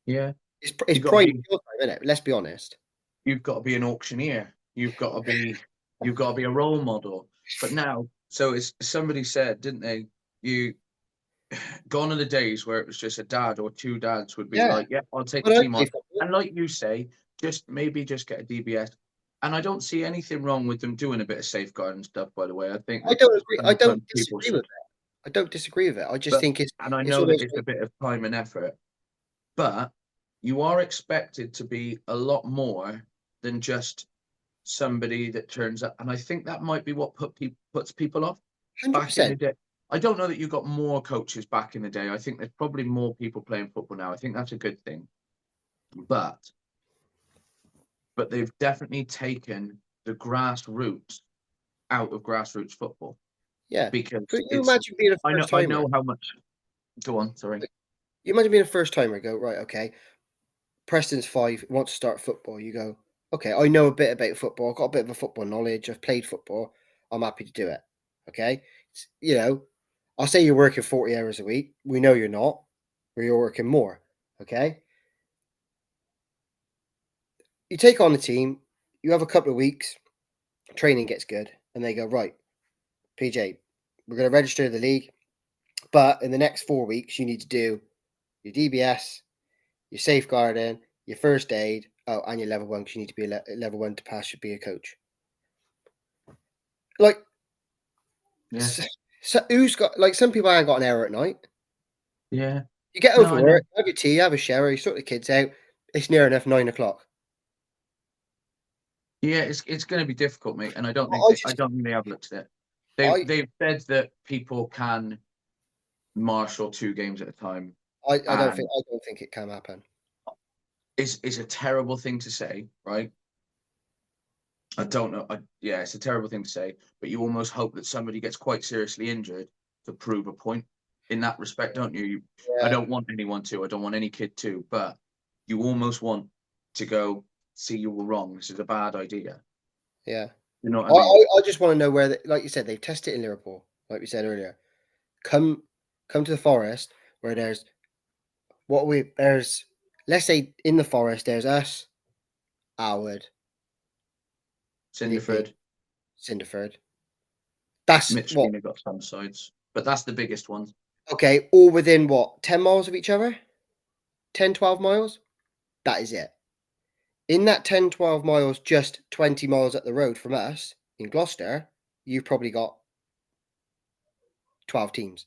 yeah. It's You've got to prime be meal time, isn't it? Let's be honest. you've got to be an auctioneer. You've got to be. You've got to be a role model. But now, so it's somebody said, didn't they? You gone are the days where it was just a dad or two dads would be Yeah. like, yeah, I'll take the But I team play on. football. And like you say, just get a DBS. And I don't see anything wrong with them doing a bit of safeguarding stuff, by the way. I think I that don't agree. I don't sometimes people disagree with should. it. I don't disagree with it. I just But think and I it's know that almost it's a like, bit of time and effort, but you are expected to be a lot more than just somebody that turns up. And I think that might be what puts people off. Back in the 100%. day, I don't know that you got more coaches back in the day. I think there's probably more people playing football now. I think that's a good thing. But they've definitely taken the grassroots out of grassroots football Yeah. because But you it's imagine being a I know first I timer. know how much. Go on, sorry. You imagine being a first timer. Go right. Okay. Preston's 5. Wants to start football. You go. Okay. I know a bit about football. I've got a bit of a football knowledge. I've played football. I'm happy to do it. Okay. I'll say you're working 40 hours a week. We know you're not. Or you're working more. Okay. You take on the team. You have a couple of weeks. Training gets good, and they go right. PJ, we're going to register the league, but in the next 4 weeks, you need to do your DBS, your safeguarding, your first aid, and your level 1 because you need to be level 1 to pass. Should be a coach. Like, Yeah, so who's got like some people ain't got an hour at night. yeah. You get No, over I know. work, have your tea, have a shower, you sort the kids out. It's near enough 9 o'clock. Yeah, it's going to be difficult, mate. And I I just, don't think they have looked at it. I, They've said that people can marshal 2 games at a time, and I don't think it can happen. it's a terrible thing to say, right? I don't know. Yeah, it's a terrible thing to say, but you almost hope that somebody gets quite seriously injured to prove a point in that respect, don't you? I Yeah, don't want anyone to. I don't want any kid to, but you almost want to go, see, you were wrong. This is a bad idea. yeah. You know what I mean? I just want to know where, like you said, they've tested it in Liverpool, like we said earlier. Come, come to the forest where there's, let's say in the forest there's us, Howard, Lidley, Cinderford, Cinderford. That's what. Mitchfield got some sides, but that's the biggest one. Okay, all within what, 10 miles of each other? 10, 12 miles? That is it. In that 10, 12 miles, just 20 miles up the road from us in Gloucester, you've probably got 12 teams.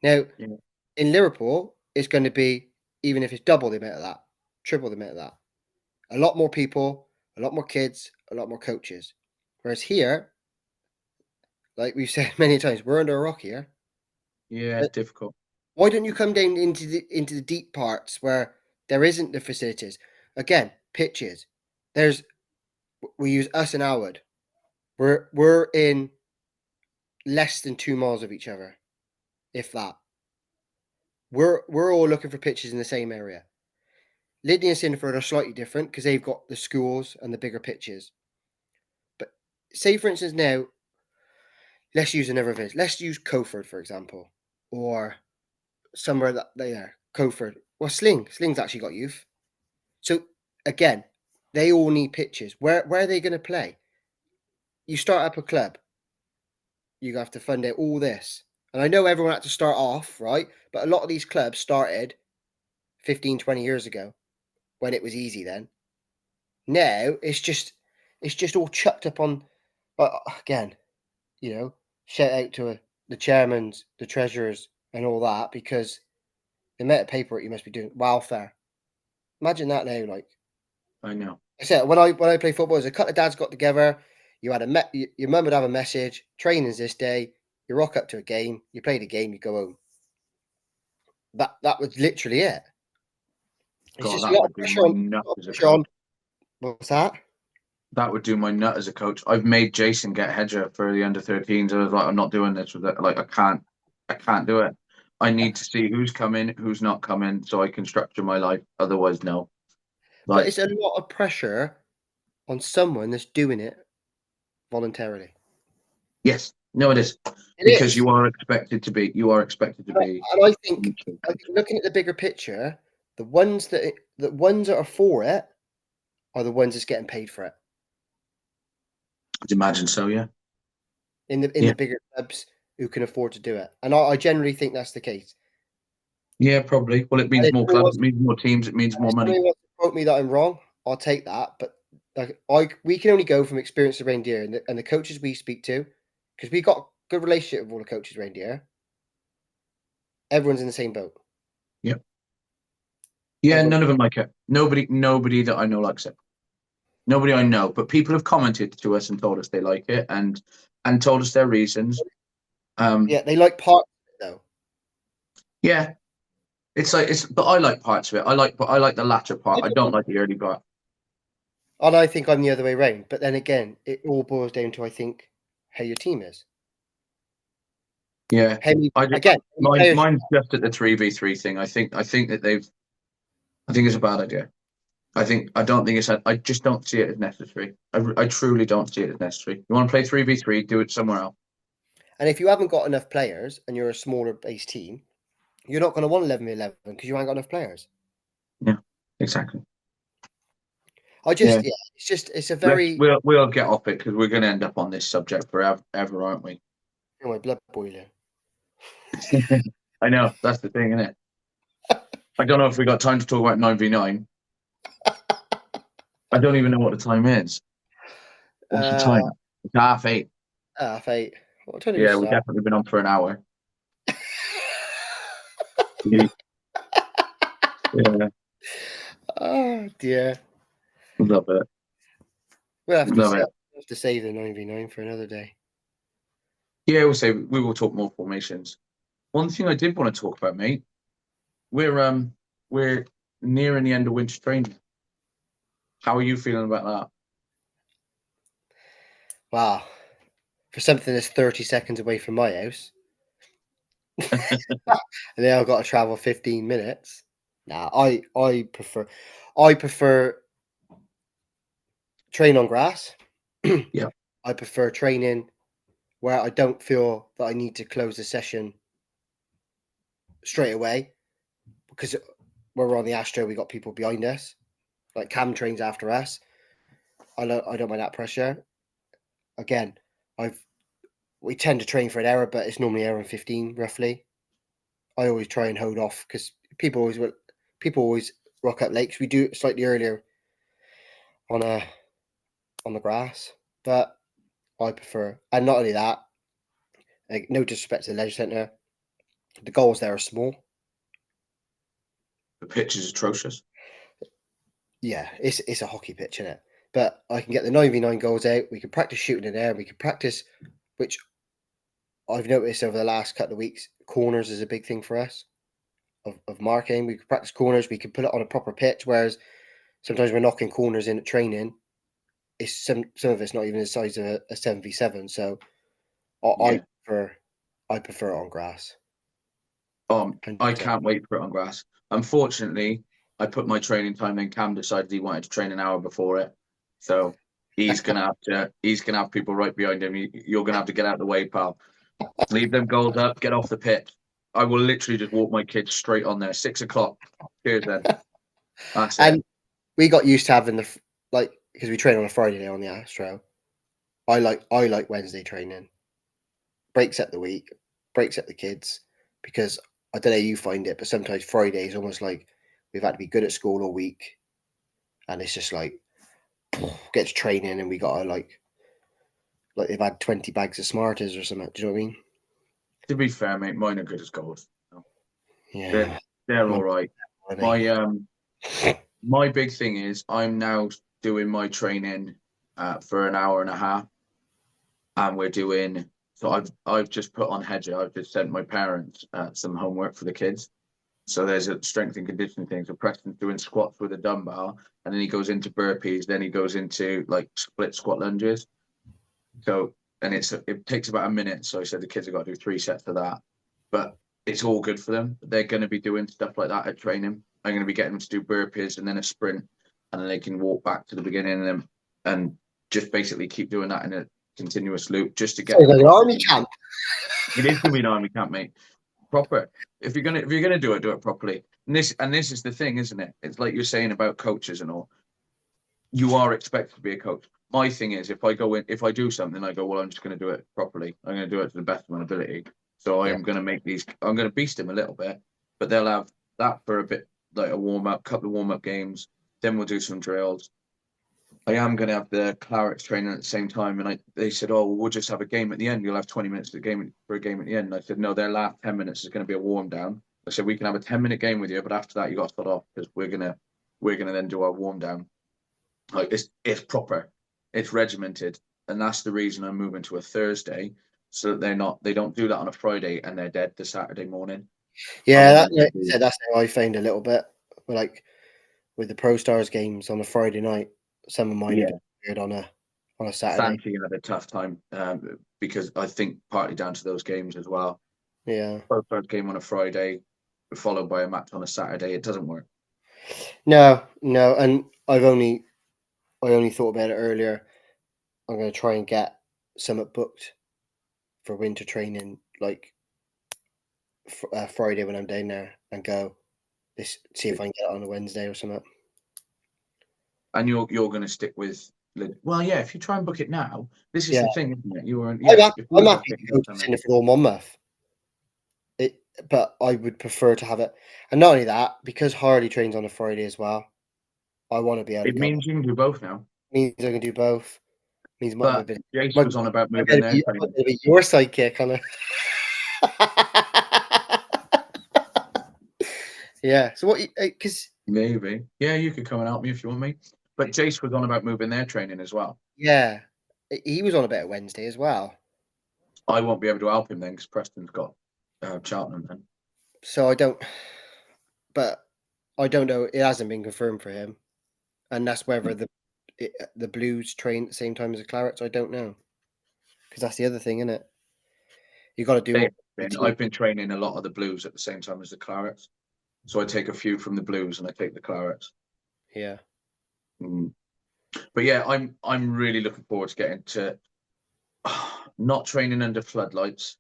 Now, Yeah, in Liverpool, it's going to be, even if it's double the amount of that, triple the amount of that. A lot more people, a lot more kids, a lot more coaches. Whereas here, like we've said many times, we're under a rock here. yeah, it's difficult. Why don't you come down into the deep parts where there isn't the facilities? Again, pitches. There's we use us and Howard. We're in less than 2 miles of each other, if that. We're all looking for pitches in the same area. Lydney and Cinderford are slightly different because they've got the schools and the bigger pitches. But say for instance now, let's use another village. Let's use Coford for example, or somewhere that they are Coford. Well, Sling's actually got youth. So again, they all need pitches. Where are they going to play? You start up a club, you have to fund it all this. And I know everyone had to start off, right? But a lot of these clubs started 15, 20 years ago when it was easy then. Now it's just all chucked up on again, shout out to the chairmans, the treasurers and all that because the amount of paperwork you must be doing. Welfare. Imagine that now, like I know. I said, when I play football, as a couple of dads got together, you had your mum would have a message, training's this day, you rock up to a game, you play the game, you go home. That was literally it. It's God, just a that lot would of do pressure my on, nut lot of as a pressure coach. on. What's that? That would do my nut as a coach. I've made Jason get Hedger for the under-13s. I was like, I'm not doing this with it. Like, I can't do it. I need to see who's coming, who's not coming, so I can structure my life. Otherwise, no. But Like, it's a lot of pressure on someone that's doing it voluntarily. yes, no, it is It because is. you are expected to be. And I think looking at the bigger picture, the ones that are for it are the ones that's getting paid for it. I'd imagine so. Yeah. in the Yeah. bigger clubs who can afford to do it. And I generally think that's the case. Yeah. Probably. Well, it And means if more somebody clubs. wants, It means more teams. It means more if money. somebody wants to quote me that I'm wrong, I'll take that. But like we can only go from experience of Reindeer and the coaches we speak to, because we got a good relationship with all the coaches Reindeer. Everyone's in the same boat. Yeah. Yeah. Everyone. None of them like it. Nobody that I know likes it. Nobody I know, but people have commented to us and told us they like it and told us their reasons. Yeah, they like parts of it though. Yeah, it's like but I like parts of it. I like the latter part. I don't like the early part. And I think I'm the other way around. But then again, it all boils down to I think how your team is. Yeah, How many, I just, again, how many players mine's just at the 3v3 thing. I think that I think it's a bad idea. I don't think I just don't see it as necessary. I truly don't see it as necessary. You want to play 3v3, do it somewhere else. and if you haven't got enough players and you're a smaller base team, you're not going to want 11v11 because you ain't got enough players. Yeah, exactly. Yeah, Yeah, it's a very we'll get off it because we're going to end up on this subject forever, aren't we? oh, my blood boiling. I know that's the thing, isn't it? I don't know if we got time to talk about 9v9. I don't even know what the time is. What's the time? It's 8:30. Fate. What time did we Yeah, we've start? definitely been on for an hour. Yeah, yeah, Oh dear. love it. We'll Love it. have to save the 9v9 for another day. Yeah, we will talk more formations. One thing I did want to talk about, mate. We're nearing the end of winter training. How are you feeling about Wow. For something that's 30 seconds away from my house. that? And then I've got to travel 15 minutes. Nah, I prefer train on grass. Yeah, I prefer training where I don't feel that I need to close the session straight away because when we're on the Astro, we got people behind us, like Cam trains after us. I don't mind that pressure. Again, we tend to train for an hour, but it's normally hour and 15 roughly. I always try and hold off because people always rock up late. 'Cause we do it slightly earlier on on the grass, but I prefer. And not only that, like, no disrespect to the leisure centre, the goals there are small. the pitch is atrocious. Yeah, it's a hockey pitch, isn't it? But I can get the 9v9 goals out. We can practice shooting in there. We can practice, which I've noticed over the last couple of weeks, corners is a big thing for us of marking. We can practice corners. We can put it on a proper pitch. Whereas sometimes we're knocking corners in at training. It's some of it's not even the size of a 7v7. So Yeah. I prefer it on grass. I 100%. can't wait for it on grass. Unfortunately, I put my training time in. Cam decided he wanted to train an hour before it, so he's gonna have people right behind him. You're gonna have to get out of the way, pal. Leave them goals up. Get off the pitch. I will literally just walk my kids straight on there. 6 o'clock. Cheers, then. That's it. And we got used to having like because we train on a Friday day on the Astro. I like Wednesday training. Breaks up the week, breaks up the kids because I don't know how you find it, but sometimes Friday is almost like we've had to be good at school all week, and it's just like get to training and we got to like they've had 20 bags of Smarters or something. Do you know what I mean? To be fair, mate, mine are good as gold. They're Yeah. they're My all right. My my big thing is I'm now doing my training for an hour and a half, and we're doing. So I've just put on Hedger. I've just sent my parents some homework for the kids. So there's a strength and conditioning thing. So Preston's doing squats with a dumbbell, and then he goes into burpees. Then he goes into like split squat lunges. So and it takes about a minute. So I said the kids have got to do 3 sets of that, but it's all good for them. They're going to be doing stuff like that at training. I'm going to be getting them to do burpees and then a sprint, and then they can walk back to the beginning and just basically keep doing that in a continuous loop just to get so them. like an army camp. It is going to be an army camp, mate. Proper. If you're gonna do it properly. And this is the thing, isn't it? It's like you're saying about coaches and all. You are expected to be a coach. my thing is, if I do something, I go, well, I'm just going to do it properly. I'm going to do it to the best of my ability. So I Yeah. am going to I'm going to beast him a little bit, but they'll have that for a bit, like a warm up, couple of warm up games. Then we'll do some drills. I am going to have the Clarets training at the same time, and they said, oh, well, we'll just have a game at the end. You'll have 20 minutes for a game at the end. And I said, no, their last 10 minutes is going to be a warm down. I said, we can have a 10-minute game with you, but after that, you got to start off because we're gonna then do our warm down. Like it's proper, it's regimented, and that's the reason I'm moving to a Thursday, so that they don't do that on a Friday and they're dead the Saturday morning. Yeah, that's how I found a little bit. But like with the Pro Stars games on a Friday night, some of mine have Yeah, been on a Saturday. Santi had a tough time because I think partly down to those games as well. Yeah. First game on a Friday, followed by a match on a Saturday. It doesn't work. No, and I only thought about it earlier. I'm going to try and get some booked for winter training, like Friday when I'm down there, and go see if I can get it on a Wednesday or something. And you're going to stick with. Well, yeah. If you try and book it now, this is Yeah, the thing, isn't it? You were. I'm Yeah. happy, If we I'm book happy it, to go to Cinnamon Monmouth. But I would prefer to have it, and not only that, because Harley trains on a Friday as well. I want to be able to it go. means you can do both now. Means I can do both. Means I'm a But bit. Jace I'm was on about moving gonna their be, I'm training. gonna be your sidekick, kind of. Yeah. So what? Because Maybe. Yeah, you could come and help me if you want me. But Jace was on about moving their training as well. yeah, he was on a bit of Wednesday as well. I won't be able to help him then because Preston's got Cheltenham then. So I don't. But I don't know. It hasn't been confirmed for him, and that's whether the Blues train at the same time as the Clarets. I don't know, because that's the other thing, isn't it? You got to do They all have the been. team. I've been training a lot of the Blues at the same time as the Clarets. So I take a few from the Blues and I take the Clarets. Yeah. Mm. But yeah, I'm really looking forward to getting to not training under floodlights.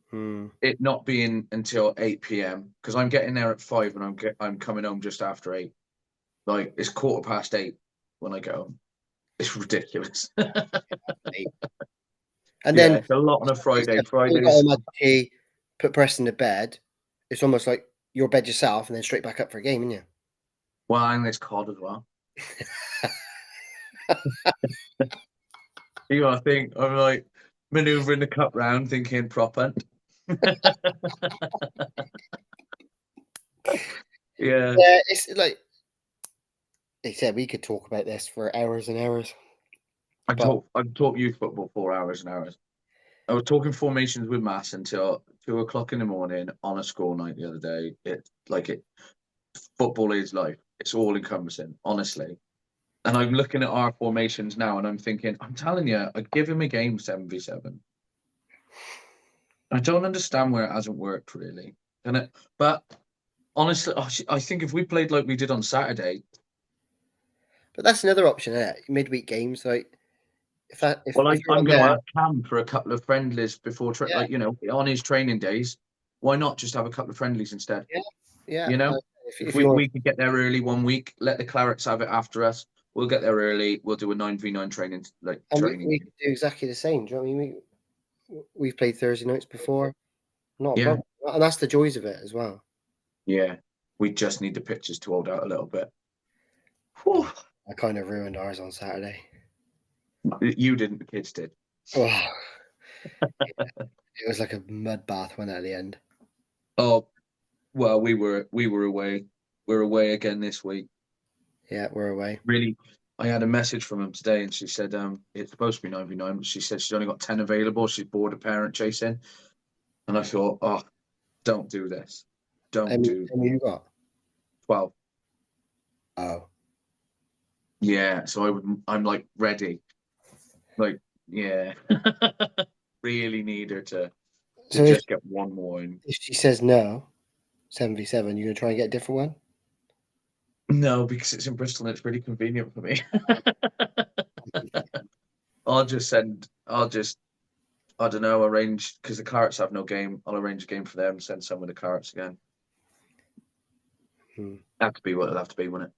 Hmm. It not being until 8 p.m. because I'm getting there at 5 and I'm coming home just after 8. Like it's 8:15 when I get home. It's ridiculous. And Yeah, then it's a lot on a Friday. you got Fridays. him at the key, put Preston to bed. It's almost like your bed yourself, and then straight back up for a game, isn't you? Well, and there's COD as well. You know, I think I'm like maneuvering the cup round, thinking prop hunt. Yeah, Yeah, it's like they said we could talk about this for hours and hours. But I've taught youth football 4 hours and hours. I was talking formations with Mass until 2 o'clock in the morning on a school night the other day. Football is life. It's all encompassing, honestly. And I'm looking at our formations now and I'm thinking, I'm telling you, I'd give him a game 7v7. I don't understand where it hasn't worked really. But honestly, I think if we played like we did on Saturday, that's another option, isn't it? Midweek games, like if well, if you're I'm on going to there, ask Cam for a couple of friendlies before, yeah, like, on his training days. Why not just have a couple of friendlies instead? yeah, yeah. You know, if If you want, we could get there early one week, let the Clarets have it after us. We'll get there early. We'll do a 9v9 training, like and training. we could do exactly the same. Do you know what I mean? We've played Thursday nights before, not a Yeah, problem, and that's the joys of it as well. yeah. We just need the pitches to hold out a little bit. Whew. I kind of ruined ours on Saturday. You didn't, the kids did. Oh, it was like a mud bath one at the end. Oh, well, we were away. We're away again this week. Yeah, we're away. Really, I had a message from him today, and she said it's supposed to be 9v9, but she said she's only got 10 available. She's bored of parent chasing, and I thought, oh, don't do this. Don't do And you got 12. oh. Yeah, so I'm like ready. Like, yeah. Really need her to So just get one more in. if she says no, 7v7, you're gonna try and get a different one? No, because it's in Bristol and it's really convenient for me. I don't know, arrange because the Clarets have no game. I'll arrange a game for them, send some of the Clarets again. Hmm. Have to be what it'll have to be, won't it?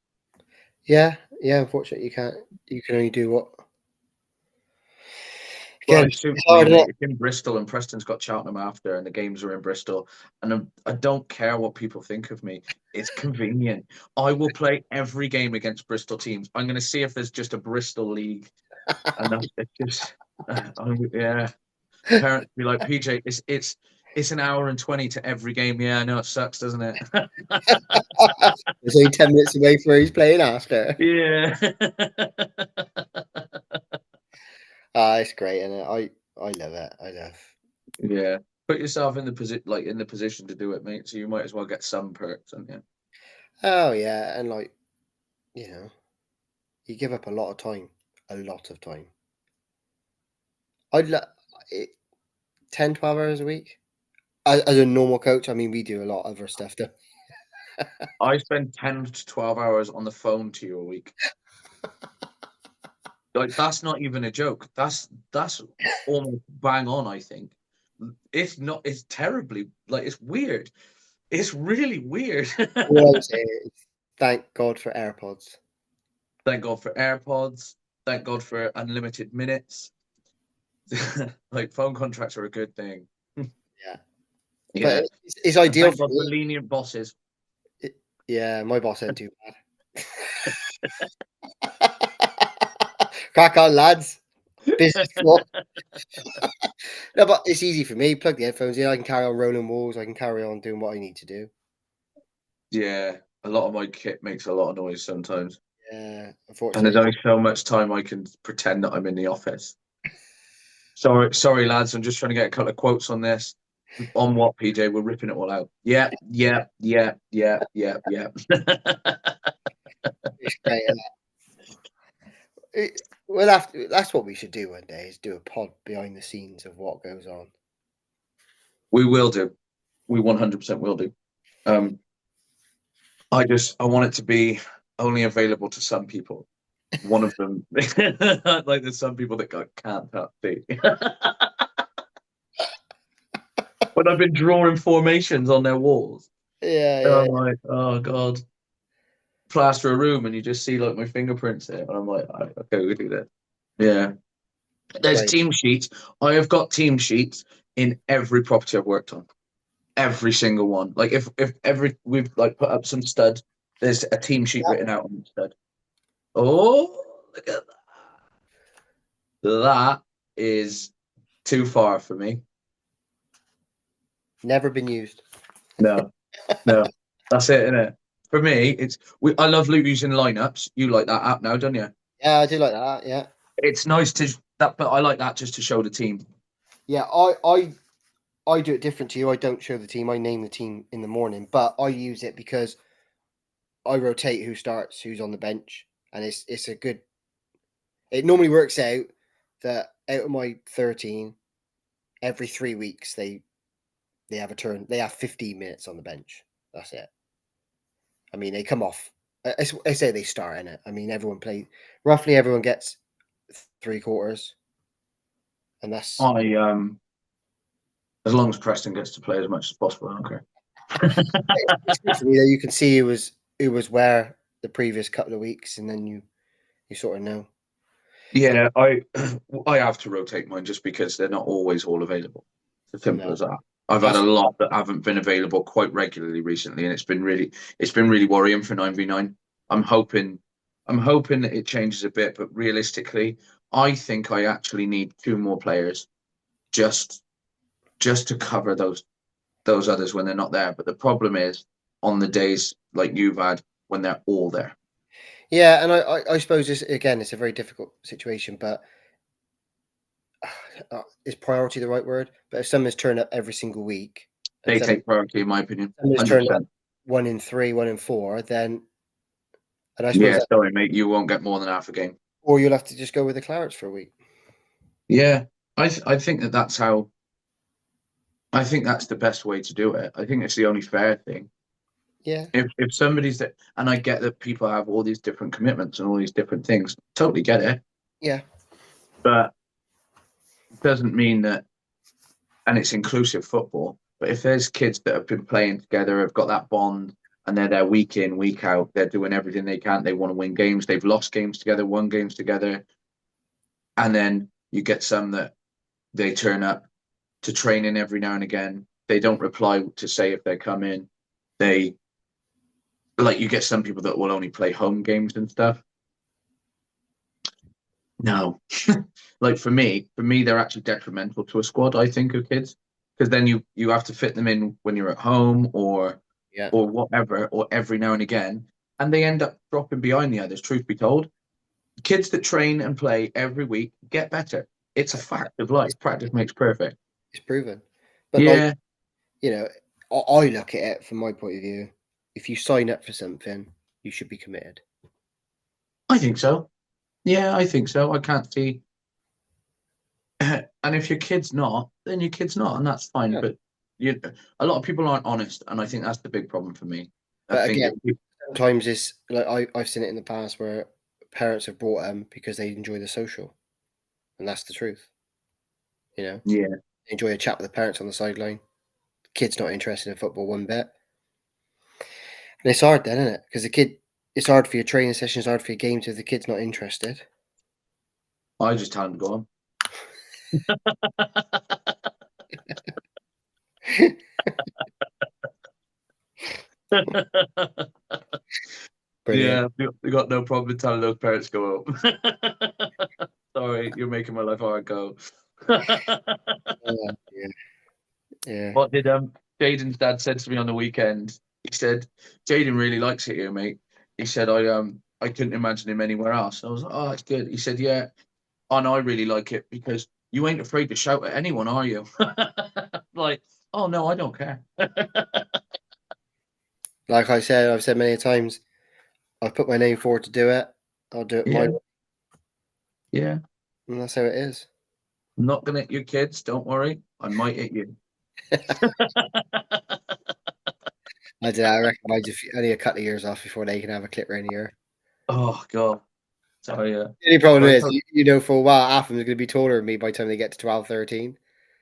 Yeah, unfortunately you can't. You can only do what Well, Again, it suits it's me, hard, isn't mate. it? It's in Bristol, and Preston's got Cheltenham after, and the games are in Bristol. And I don't care what people think of me. It's convenient. I will play every game against Bristol teams. I'm going to see if there's just a Bristol league, and it's just, yeah. Parents be like, PJ, it's an hour and 20 to every game. Yeah, I know it sucks, doesn't it? There's only 10 minutes away from where he's playing after. Yeah. It's great, and I love it. I love. Yeah. Put yourself in the position to do it, mate. So you might as well get some perks, don't you? Oh yeah, and like you give up a lot of time, a lot of time. I'd it 10, 12 hours a week as a normal coach. I mean, we do a lot of other stuff though. I spend 10 to 12 hours on the phone to you a week. Like that's not even a joke. That's almost bang on, I think. It's not, it's terribly, like, it's weird. It's really weird. All I'm saying is, thank God for AirPods. Thank God for AirPods. Thank God for unlimited minutes. Like phone contracts are a good thing. Yeah, Yeah. but it's And ideal thank for God for me. lenient bosses. Yeah, my boss ain't too bad. Crack on, lads. Business call. No, but it's easy for me. Plug the headphones in. I can carry on rolling walls. I can carry on doing what I need to do. Yeah. A lot of my kit makes a lot of noise sometimes. Yeah, And there's unfortunately. only so much time I can pretend that I'm in the office. Sorry, lads. I'm just trying to get a couple of quotes on this. On what, PJ? We're ripping it all out. Yeah, yeah, yeah, yeah, yeah, yeah. It's great. We'll have to, that's what we should do one day, is do a pod behind the scenes of what goes on. We will do. We 100% will do. I want it to be only available to some people. One of them, like there's some people that can't see. But I've been drawing formations on their walls. Yeah, And yeah. I'm like, oh God. Plaster a room and you just see like my fingerprints there. And I'm like, okay, we do that. Yeah. There's Great. team sheets. I have got team sheets in every property I've worked on. Every single one. Like if we've like put up some stud, there's a team sheet Yeah. written out on the stud. Oh, look at that. That is too far for me. Never been used. No, no. That's it, isn't it? For me, I love using lineups. You like that app now, don't you? Yeah, I do like that. Yeah. It's nice but I like that just to show the team. Yeah, I do it different to you. I don't show the team. I name the team in the morning, but I use it because I rotate who starts, who's on the bench, and it's a good. It normally works out that out of my 13, every 3 weeks they have a turn. They have 15 minutes on the bench. That's it. I mean, they come off. I say they start in it. I mean, roughly everyone gets 3/4, and that's I as long as Preston gets to play as much as possible, I don't care. it's good for me that you can see who was where the previous couple of weeks, and then you sort of know. Yeah, I have to rotate mine just because they're not always all available. It's as simple No, as that. I've had that's a lot that haven't been available quite regularly recently, and it's been really worrying for 9v9. I'm hoping that it changes a bit, but realistically, I think I actually need two more players just to cover those others when they're not there. But the problem is on the days like you've had when they're all there. yeah, and I suppose this again, it's a very difficult situation, but is priority the right word? But if someone's turned up every single week and They take priority, in my opinion, someone's turned up 100%. 1 in 3, 1 in 4, then and I suppose Yeah, that, sorry, mate. You won't get more than half a game. or you'll have to just go with the Clarets for a week. Yeah, I think that's how. I think that's the best way to do it. I think it's the only fair thing. Yeah, If somebody's that, and I get that people have all these different commitments and all these different things. Totally get it, yeah, but it doesn't mean that. And it's inclusive football. But if there's kids that have been playing together, have got that bond, and they're there week in, week out, they're doing everything they can. They want to win games. They've lost games together, won games together, and then you get some that They turn up to training every now and again. They don't reply to say if they're coming. They like, you get some people that will only play home games and stuff. No, like for me, they're actually detrimental to a squad. I think of kids because then you have to fit them in when you're at home Yeah. or whatever, or every now and again, and they end up dropping behind the others. Truth be told, kids that train and play every week get better. It's a fact of life. It's, Practice makes perfect. it's proven. But like, Yeah, you know, I look at it from my point of view. If you sign up for something, you should be committed. I think so. Yeah, I think so. I can't see. And if your kid's not, then your kid's not, and that's fine. Yeah. But a lot of people aren't honest, and I think that's the big problem for me. I But think again, that sometimes it's like I've seen it in the past where parents have brought them because they enjoy the social, and that's the truth. You know, yeah, they enjoy a chat with the parents on the sideline. The kid's not interested in football one bit, and it's hard then, isn't it? Because the kid, it's hard for your training sessions, hard for your games if the kid's not interested. I just tell them to go on. Brilliant. Yeah, we got no problem telling those parents to go home. Sorry, you're making my life hard. Go. Yeah, yeah. What did Jaden's dad said to me on the weekend? He said, "Jaden really likes it here, mate." He said, I couldn't imagine him anywhere else." I was like, "Oh, that's good." He said, "Yeah, and I really like it because you ain't afraid to shout at anyone, are you?" Like, oh no, I don't care. Like I said, I've said many times, I've put my name forward to do it. I'll do it my Yeah, way, yeah. and that's how it is. I'm not gonna hit your kids. Don't worry. I might hit you. I do. I reckon only a couple of years off before they can have a clip around here. Oh God. Sorry. The only problem Well, is, you know, for a while, half of them is going to be taller than me by the time they get to 12, 13.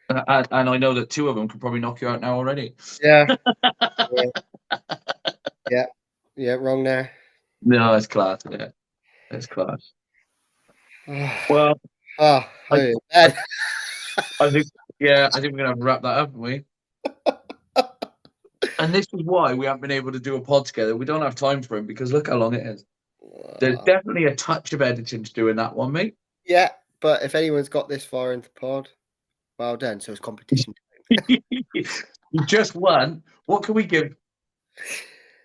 and I know that two of them could probably knock you out now already. Yeah. Yeah. Yeah. Wrong there. No, it's class. Yeah, it's class. Well, Oh, I, oh, I, I think, yeah, I think we're gonna have to wrap that up, haven't we? And this is why we haven't been able to do a pod together. We don't have time for him because look how long it is. There's definitely a touch of editing to do in that one, mate. Yeah, but if anyone's got this far into pod, well done. So it's competition. You just won. What can we give?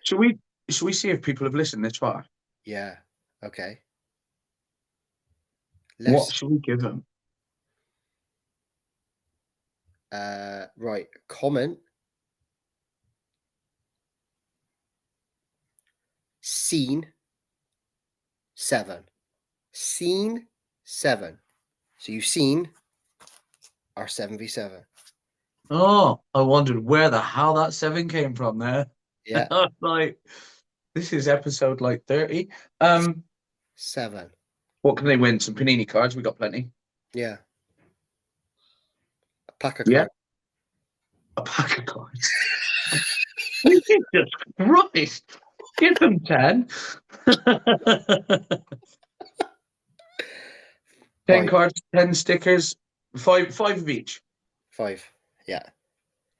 Should we see if people have listened this far? Yeah. Okay. What should we give them? Right. Comment. Scene 7. Scene 7. So you've seen our 7v7. Oh, I wondered where the hell that 7 came from there. Yeah. I was like, this is episode like 30. 7. What can they win? Some Panini cards. We got plenty. Yeah. A pack of Yeah. cards. A pack of cards. Jesus Christ. Give them 10. 10 cards, 10 stickers, five of each. 5. Yeah.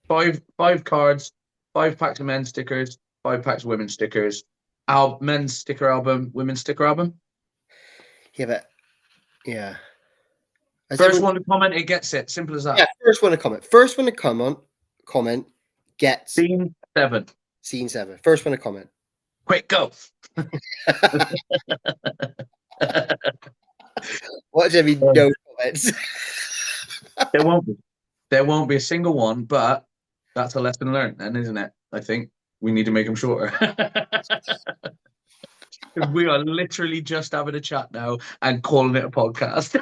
Five cards, 5 packs of men's stickers, 5 packs of women's stickers. Men's sticker album, women's sticker album. Yeah, but yeah. First one to comment, it gets it. Simple as that. Yeah, first one to comment. First one to comment gets Scene 7. Scene 7. First one to comment. Quick, go. What does mean? No comments. There won't be. There won't be a single one, but that's a lesson learned, then, isn't it? I think we need to make them shorter. We are literally just having a chat now and calling it a podcast.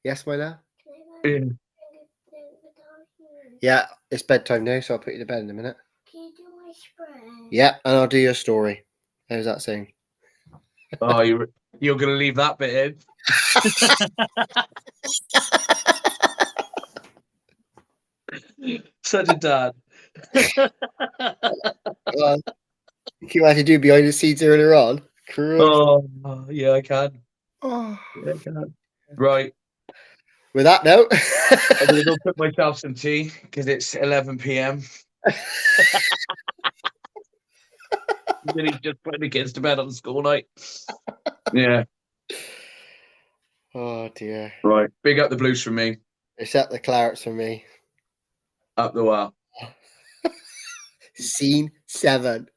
Yes, my love. Yeah. Yeah, it's bedtime now, so I'll put you to bed in a minute. Can you do my spread? Yeah, and I'll do your story. How's that sound? Oh, you're gonna leave that bit in. Such a dad. You can imagine do behind the scenes earlier on. Oh, yeah, I can. Oh. Right. With that note, I'm gonna go put myself some tea because it's 11 p.m. Really just putting the kids to bed on school night. Yeah. oh dear. Right. Big up the Blues from me. Except the clarets for me. Up the wall. Scene 7.